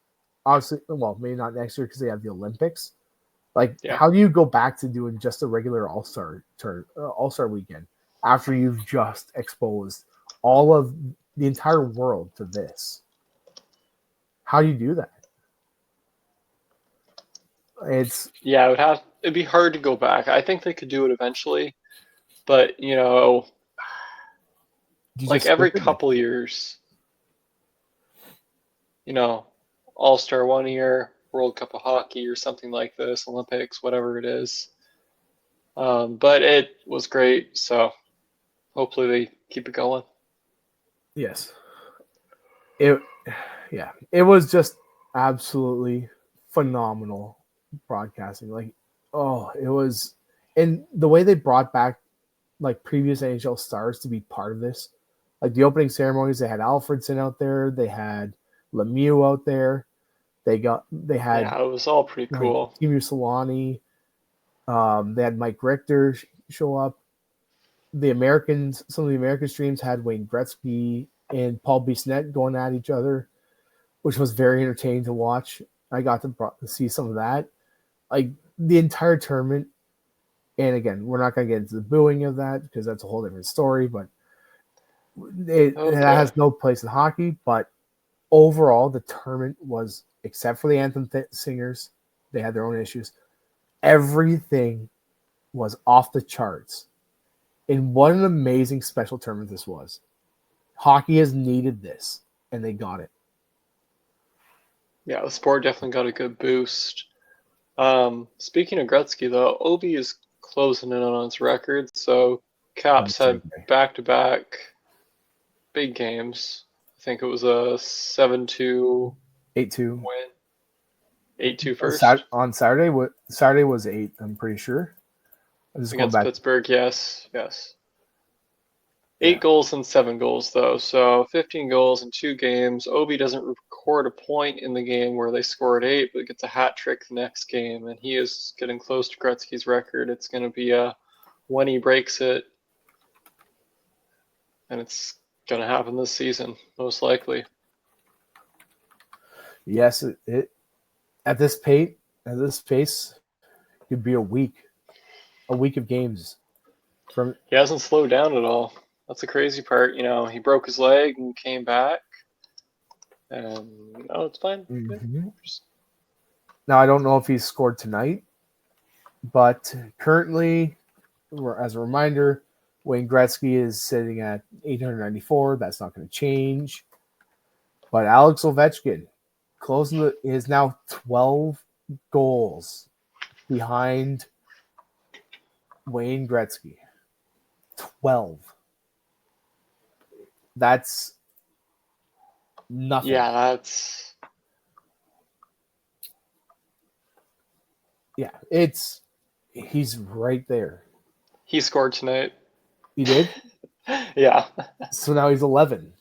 obviously, well, maybe not next year because they have the Olympics. Like, how do you go back to doing just a regular All-Star weekend after you've just exposed all of the entire world to this? How do you do that? It'd be hard to go back. I think they could do it eventually, but like every couple years, All-Star 1 year, World Cup of Hockey or something like this, Olympics, whatever it is. But it was great, so hopefully they keep it going. Yes. It was just absolutely phenomenal broadcasting. Like, it was, and the way they brought back like previous NHL stars to be part of this, like the opening ceremonies, they had Alfredson out there, they had Lemieux out there, they had it was all pretty cool. Timu Solani, they had Mike Richter show up. Some of the American streams had Wayne Gretzky and Paul Bissonnette going at each other, which was very entertaining to watch. I got to see some of that. Like, the entire tournament, and again, we're not going to get into the booing of that because that's a whole different story, but it has no place in hockey. But overall, the tournament was, except for the anthem singers, they had their own issues. Everything was off the charts. And what an amazing special tournament this was. Hockey has needed this, and they got it. Yeah, the sport definitely got a good boost. Speaking of Gretzky, though, Ovi is closing in on his record, so Caps had back-to-back big games. I think it was a 7-2 8-2 win. 8-2 first. On Saturday. Saturday was 8, I'm pretty sure. Against Pittsburgh, yes. 8 goals and 7 goals, though, so 15 goals in 2 games. Ovi doesn't record a point in the game where they scored 8, but gets a hat trick the next game, and he is getting close to Gretzky's record. It's going to be when he breaks it, and it's going to happen this season, most likely. Yes, it at this pace, it could be a week of games. He hasn't slowed down at all. That's the crazy part. He broke his leg and came back, and it's fine. Mm-hmm. Now, I don't know if he's scored tonight, but currently, as a reminder, Wayne Gretzky is sitting at 894. That's not going to change. But Alex Ovechkin is now 12 goals behind Wayne Gretzky. 12. That's nothing. Yeah, he's right there. He scored tonight. He did? Yeah. So now he's 11.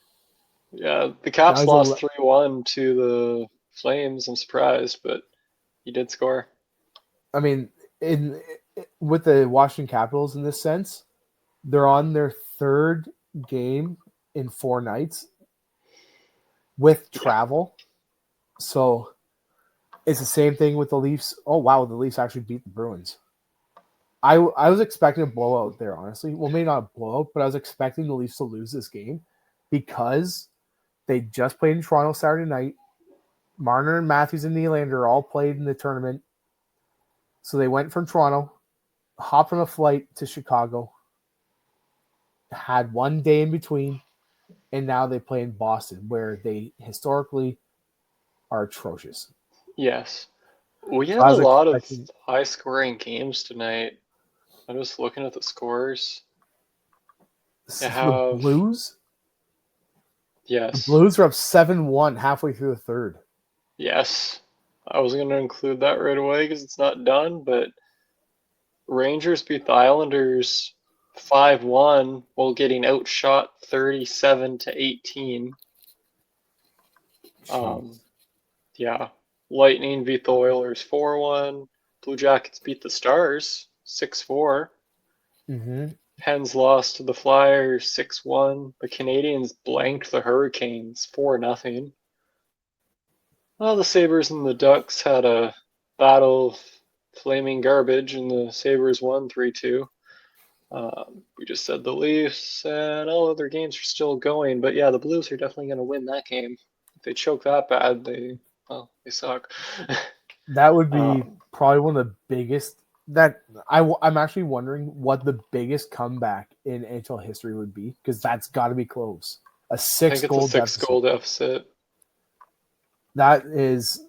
Yeah, the Caps lost 3-1 to the Flames. I'm surprised, but he did score. I mean, with the Washington Capitals in this sense, they're on their 3rd game in 4 nights with travel. So it's the same thing with the Leafs. Oh, wow, the Leafs actually beat the Bruins. I was expecting a blowout there, honestly. Well, maybe not a blowout, but I was expecting the Leafs to lose this game because they just played in Toronto Saturday night. Marner and Matthews and Nylander all played in the tournament So they went from Toronto, hopped on a flight to Chicago, had 1 day in between, and now they play in Boston, where they historically are atrocious. Yes. We So had I a was lot of expecting high-scoring games tonight. I'm just looking at the scores. You the have Blues. The yes, Blues are up 7-1 halfway through the third. yes. I was going to include that right away because it's not done, but Rangers beat the Islanders 5-1 while getting outshot 37-18. Jeez. Yeah. Lightning beat the Oilers 4-1. Blue Jackets beat the Stars 6-4. Mm-hmm. Pens lost to the Flyers 6-1. The Canadians blanked the Hurricanes 4-0. Well, the Sabres and the Ducks had a battle of flaming garbage, and the Sabres won 3-2. We just said the Leafs and all other games are still going, but yeah, the Blues are definitely going to win that game. If they choke that bad, they suck. That would be um, probably one of the biggest. I'm actually wondering what the biggest comeback in NHL history would be, because that's got to be close. A I six think it's a goal six deficit. goal deficit. That is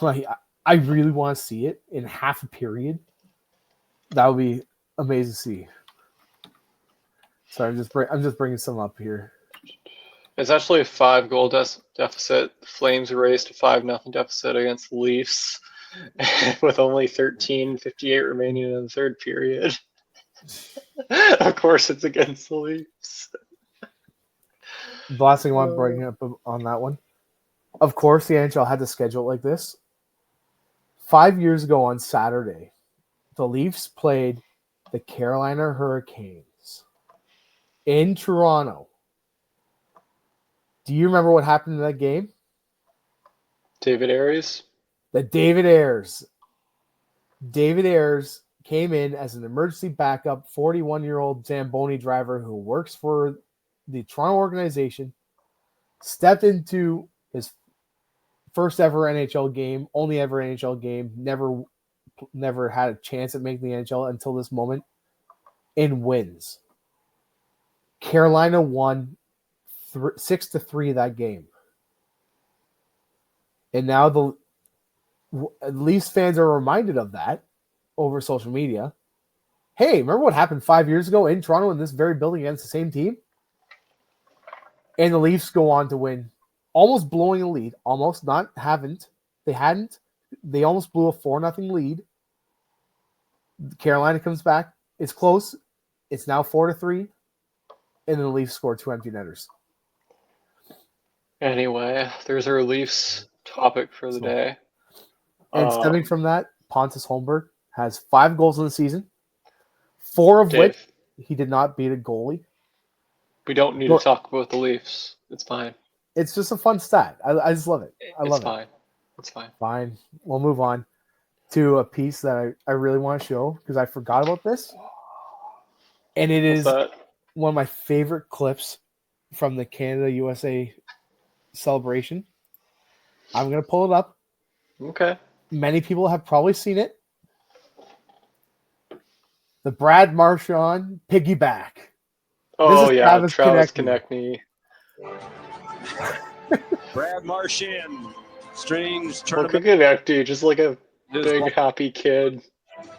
like I really want to see it in half a period. That would be amazing to see. So I'm just bringing some up here. It's actually a 5 goal deficit. The Flames erased a 5-0 deficit against the Leafs with only 13:58 remaining in the third period. Of course, it's against the Leafs. The last thing I want to bring up on that one. Of course, the NHL had to schedule it like this. 5 years ago on Saturday, the Leafs played the Carolina Hurricanes in Toronto. Do you remember what happened in that game? David Ayres. The David Ayres came in as an emergency backup, 41-year-old Zamboni driver who works for the Toronto organization, stepped into his first ever NHL game, only ever NHL game, never had a chance at making the NHL until this moment, and wins. Carolina won 6-3 that game. And now the Leafs fans are reminded of that over social media. Hey, remember what happened 5 years ago in Toronto in this very building against the same team? And the Leafs go on to win, almost blowing a lead. Almost, not haven't. They hadn't. They almost blew a 4-0 lead. Carolina comes back. It's close. It's now 4-3. And then the Leafs score 2 empty netters. Anyway, there's our Leafs topic for the day. And stemming from that, Pontus Holmberg has 5 goals in the season, 4 of Dave, which he did not beat a goalie. we don't need to talk about the Leafs. It's fine. It's just a fun stat. I just love it. I love it. It's fine. Fine. We'll move on to a piece that I really want to show because I forgot about this. And it is one of my favorite clips from the Canada-USA celebration. I'm going to pull it up. Okay. Many people have probably seen it. The Brad Marchand piggyback. Oh, yeah, Travis Konechny. Brad Marchand, strange Look tournament. at Konechny, just like a big, happy kid.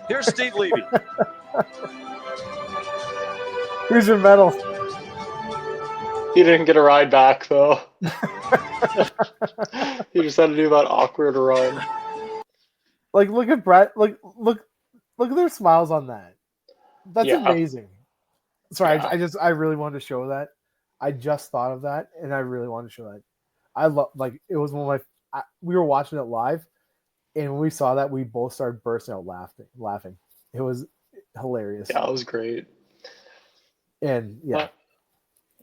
Here's Steve Levy. Here's your medal. He didn't get a ride back, though. He just had to do that awkward run. Like, look at Brad. Look at their smiles on that. That's amazing. Sorry, yeah. I really wanted to show that. I just thought of that, and I really wanted to show that. I love, like, it was one of my. We were watching it live, and when we saw that, we both started bursting out laughing. It was hilarious. Yeah, it was great. And yeah.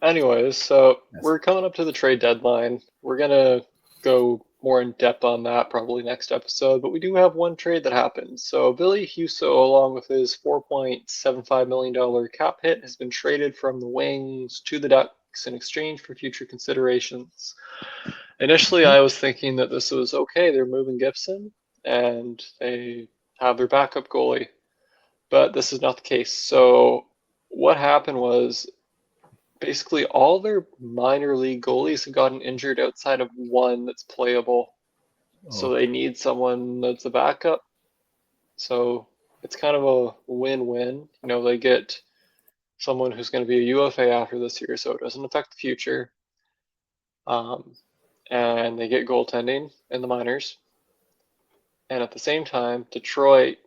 Anyways, so we're coming up to the trade deadline. We're gonna go more in depth on that probably next episode, but we do have one trade that happened. So Billy Husso, along with his $4.75 million cap hit, has been traded from the Wings to the Ducks in exchange for future considerations. Initially, I was thinking that this was okay. They're moving Gibson, and they have their backup goalie. But this is not the case. So what happened was basically all their minor league goalies have gotten injured outside of one that's playable. So they need someone that's a backup. So it's kind of a win-win. They get someone who's going to be a UFA after this year, so it doesn't affect the future. And they get goaltending in the minors. And at the same time, Detroit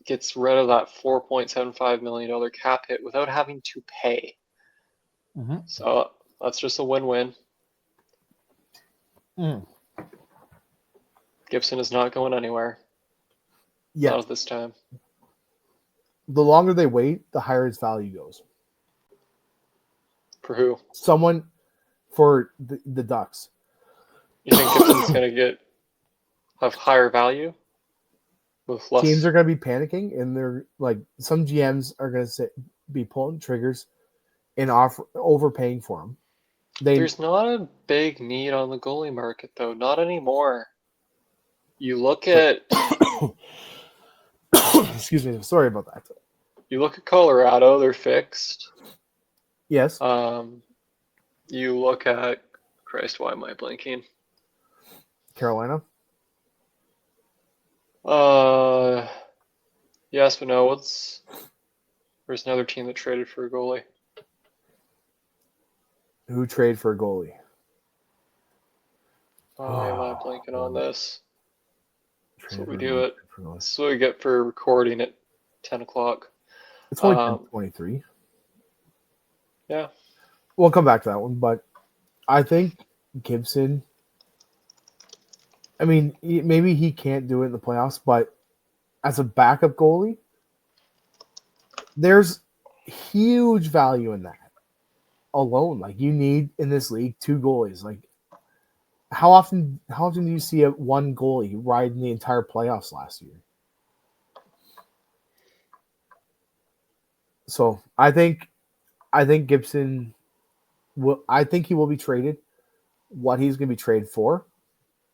gets rid of that $4.75 million cap hit without having to pay. Mm-hmm. So that's just a win-win. Gibson is not going anywhere. Yeah. Not at this time. The longer they wait, the higher its value goes. For who? Someone for the Ducks. You think Gibson's going to have higher value? With less... Teams are going to be panicking, and they're like, some GMs are going to be pulling triggers and overpaying for them. There's not a big need on the goalie market, though. Not anymore. You look at... Excuse me. Sorry about that. You look at Colorado, they're fixed. Yes. You look at... Christ, why am I blanking? Carolina? Yes, but no. There's another team that traded for a goalie. Who traded for a goalie? Why am I blanking on this? That's what we do it. This is what we get for recording at 10 o'clock. It's only 10:23. Yeah. We'll come back to that one, but I think Gibson, I mean, maybe he can't do it in the playoffs, but as a backup goalie, there's huge value in that alone. Like, you need in this league 2 goalies. Like, how often do you see one goalie riding the entire playoffs last year? So I think Gibson will. I think he will be traded. What he's going to be traded for,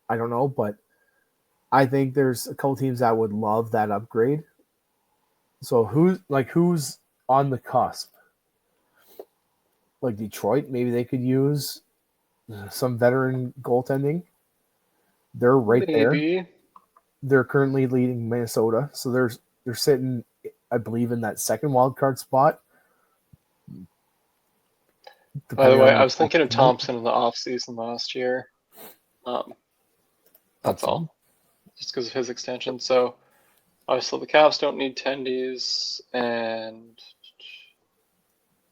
I don't know, but I think there's a couple teams that would love that upgrade. So who's on the cusp? Like Detroit, maybe they could use some veteran goaltending. They're right there. They're currently leading Minnesota, so they're sitting, I believe, in that second wild card spot. By the way, I was thinking of Thompson in the offseason last year. That's all. Just because of his extension. So, obviously, the Cavs don't need tendies, and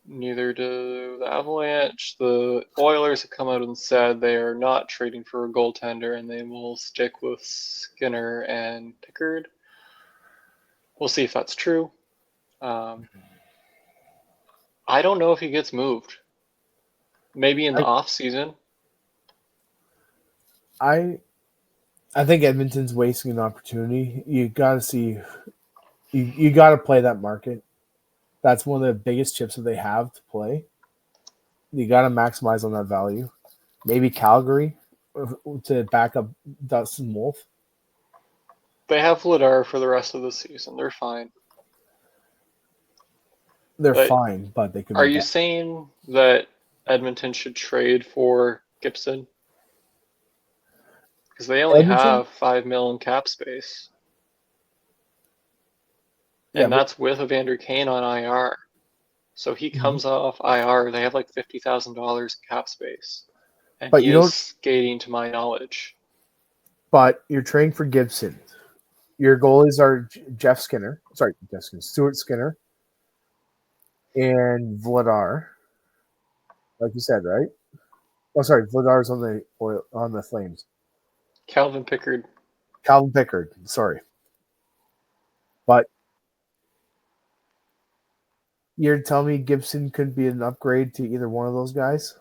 neither do the Avalanche. The Oilers have come out and said they are not trading for a goaltender, and they will stick with Skinner and Pickard. We'll see if that's true. I don't know if he gets moved. Maybe in the off season. I think Edmonton's wasting an opportunity. You got to see, you got to play that market. That's one of the biggest chips that they have to play. You got to maximize on that value. Maybe Calgary to back up Dustin Wolf. They have Vladar for the rest of the season. They're fine. They're fine, but they could. Are you saying that Edmonton should trade for Gibson? Because they only have $5 million cap space. And that's with Evander Kane on IR. So he comes off IR. They have like $50,000 in cap space. And but he is skating, to my knowledge. But you're trading for Gibson. Your goalies are Stuart Skinner and Vladar. Like you said, right? Oh, sorry, Vladar's on the Flames. Calvin Pickard, sorry. But you're telling me Gibson could be an upgrade to either one of those guys?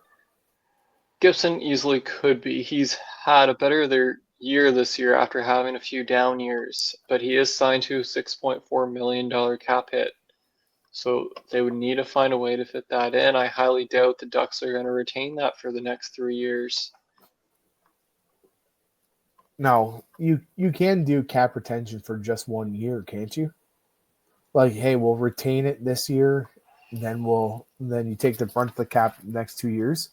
Gibson easily could be. He's had a better year this year after having a few down years, but he is signed to a $6.4 million cap hit. So they would need to find a way to fit that in. I highly doubt the Ducks are going to retain that for the next 3 years. Now, you can do cap retention for just 1 year, can't you? Like, hey, we'll retain it this year, then you take the brunt of the cap next 2 years.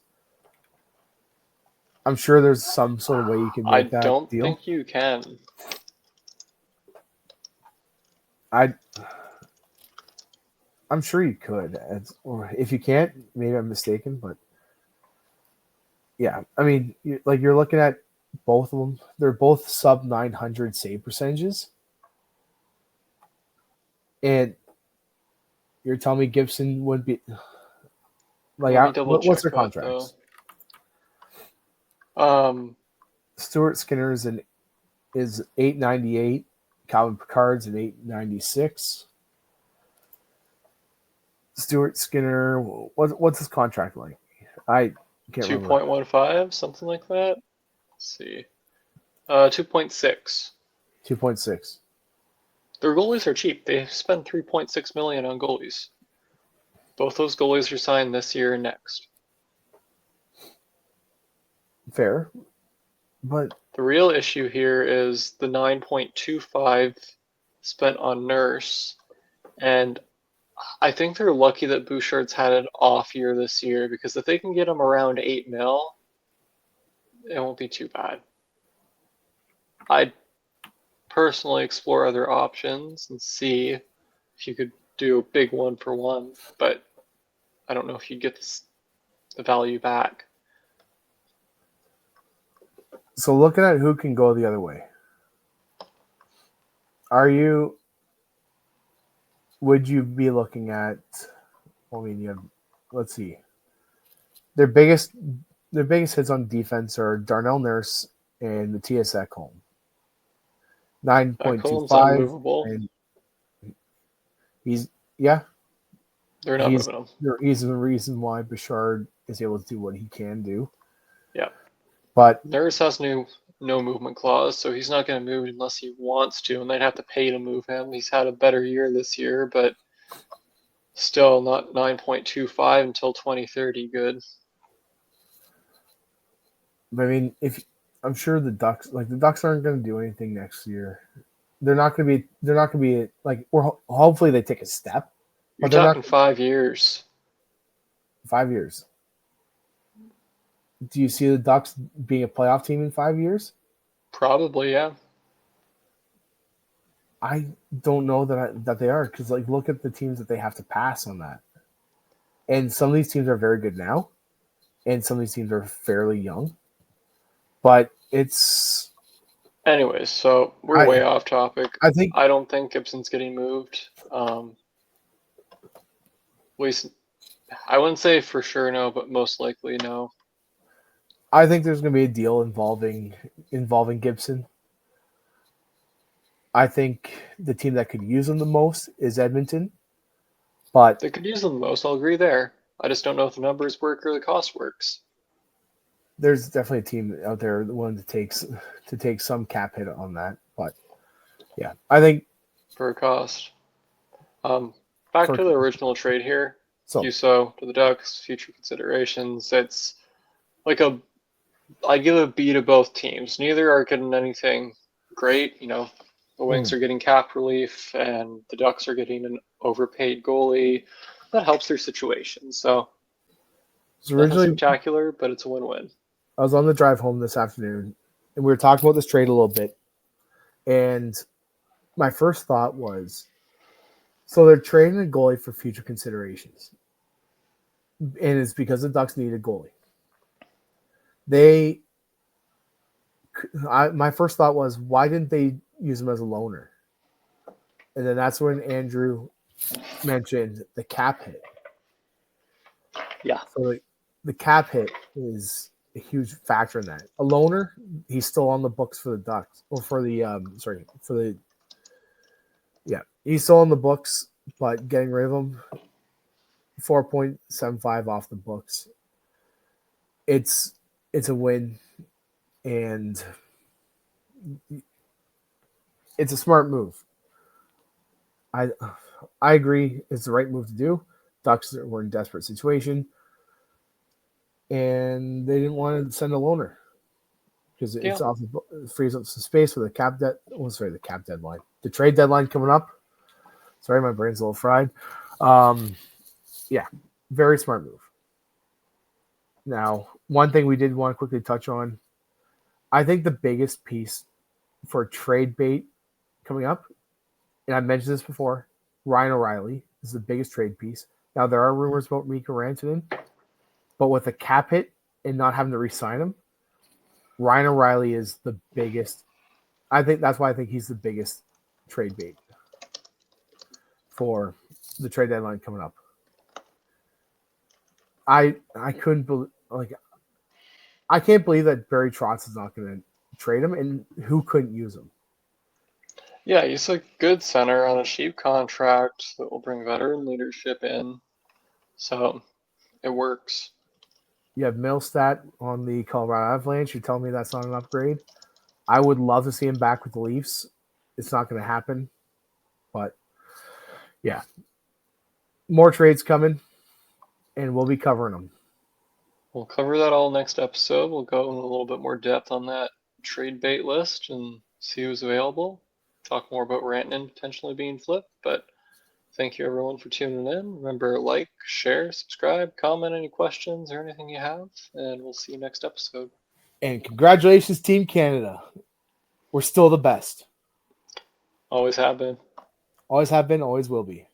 I'm sure there's some sort of way you can I make that don't deal. think you can. I'm sure you could. Or if you can't, maybe I'm mistaken, but yeah, I mean, you're looking at both of them. They're both sub 900 save percentages, and you're telling me Gibson would be like, Let me double what's check their that, contracts? though. Stuart Skinner's is 898. Calvin Picard's an 896. Stuart Skinner, what's his contract like? I can't remember. 2.15, something like that. Let's see. 2.6. 2.6. Their goalies are cheap. They spend 3.6 million on goalies. Both those goalies are signed this year and next. Fair, but the real issue here is the 9.25 spent on Nurse, and I think they're lucky that Bouchard's had an off year this year, because if they can get him around 8 mil, it won't be too bad. I'd personally explore other options and see if you could do a big 1-for-1, but I don't know if you'd get the value back. So looking at who can go the other way, would you be looking at, I mean, let's see. Their biggest hits on defense are Darnell Nurse and Matthias Ekholm. 9.25. Unmovable. And They're not moving him. He's the reason why Bouchard is able to do what he can do. Yeah. But Nurse has no movement clause, so he's not going to move unless he wants to, and they'd have to pay to move him. He's had a better year this year, but still not 9.25 until 2030 good. I mean, I'm sure the Ducks aren't going to do anything next year. They're not going to be like, or hopefully they take a step. You're talking 5 years. 5 years. Do you see the Ducks being a playoff team in 5 years? Probably, yeah. I don't know that they are, because look at the teams that they have to pass on that. And some of these teams are very good now, and some of these teams are fairly young. But it's... Anyways, so we're way off topic. I don't think Gibson's getting moved. At least, I wouldn't say for sure no, but most likely no. I think there's going to be a deal involving Gibson. I think the team that could use him the most is Edmonton. But they could use him the most. I'll agree there. I just don't know if the numbers work or the cost works. There's definitely a team out there willing to take some cap hit on that. But yeah, I think for a cost. Back to the original trade here. Husso to the Ducks, future considerations. It's like I give a B to both teams. Neither are getting anything great. The Wings are getting cap relief, and the Ducks are getting an overpaid goalie. That helps their situation. So it's originally spectacular, but it's a win-win. I was on the drive home this afternoon, and we were talking about this trade a little bit. And my first thought was, so they're trading a goalie for future considerations. And it's because the Ducks need a goalie. My first thought was, why didn't they use him as a loaner? And then that's when Andrew mentioned the cap hit. Yeah. So the cap hit is a huge factor in that. A loaner, he's still on the books for the Ducks, or he's still on the books, but getting rid of him, 4.75 off the books. It's a win, and it's a smart move. I agree, it's the right move to do. Ducks were in a desperate situation, and they didn't want to send a loaner. because Yeah. it's also frees up some space for the the cap deadline, the trade deadline coming up. Sorry, my brain's a little fried. Yeah, very smart move. Now, one thing we did want to quickly touch on, I think the biggest piece for trade bait coming up, and I mentioned this before, Ryan O'Reilly is the biggest trade piece. Now, there are rumors about Mikko Rantanen, but with a cap hit and not having to re-sign him, Ryan O'Reilly is the biggest. I think that's why I think he's the biggest trade bait for the trade deadline coming up. I couldn't believe, I can't believe that Barry Trotz is not going to trade him, and who couldn't use him. Yeah, he's a good center on a cheap contract that will bring veteran leadership in. So it works. You have Millstat on the Colorado Avalanche. You're telling me that's not an upgrade? I would love to see him back with the Leafs. It's not going to happen. But, yeah. More trades coming, and we'll be covering them. We'll cover that all next episode. We'll go in a little bit more depth on that trade bait list and see who's available. Talk more about Rantanen potentially being flipped. But thank you, everyone, for tuning in. Remember, like, share, subscribe, comment any questions or anything you have, and we'll see you next episode. And congratulations, Team Canada. We're still the best. Always have been. Always have been, always will be.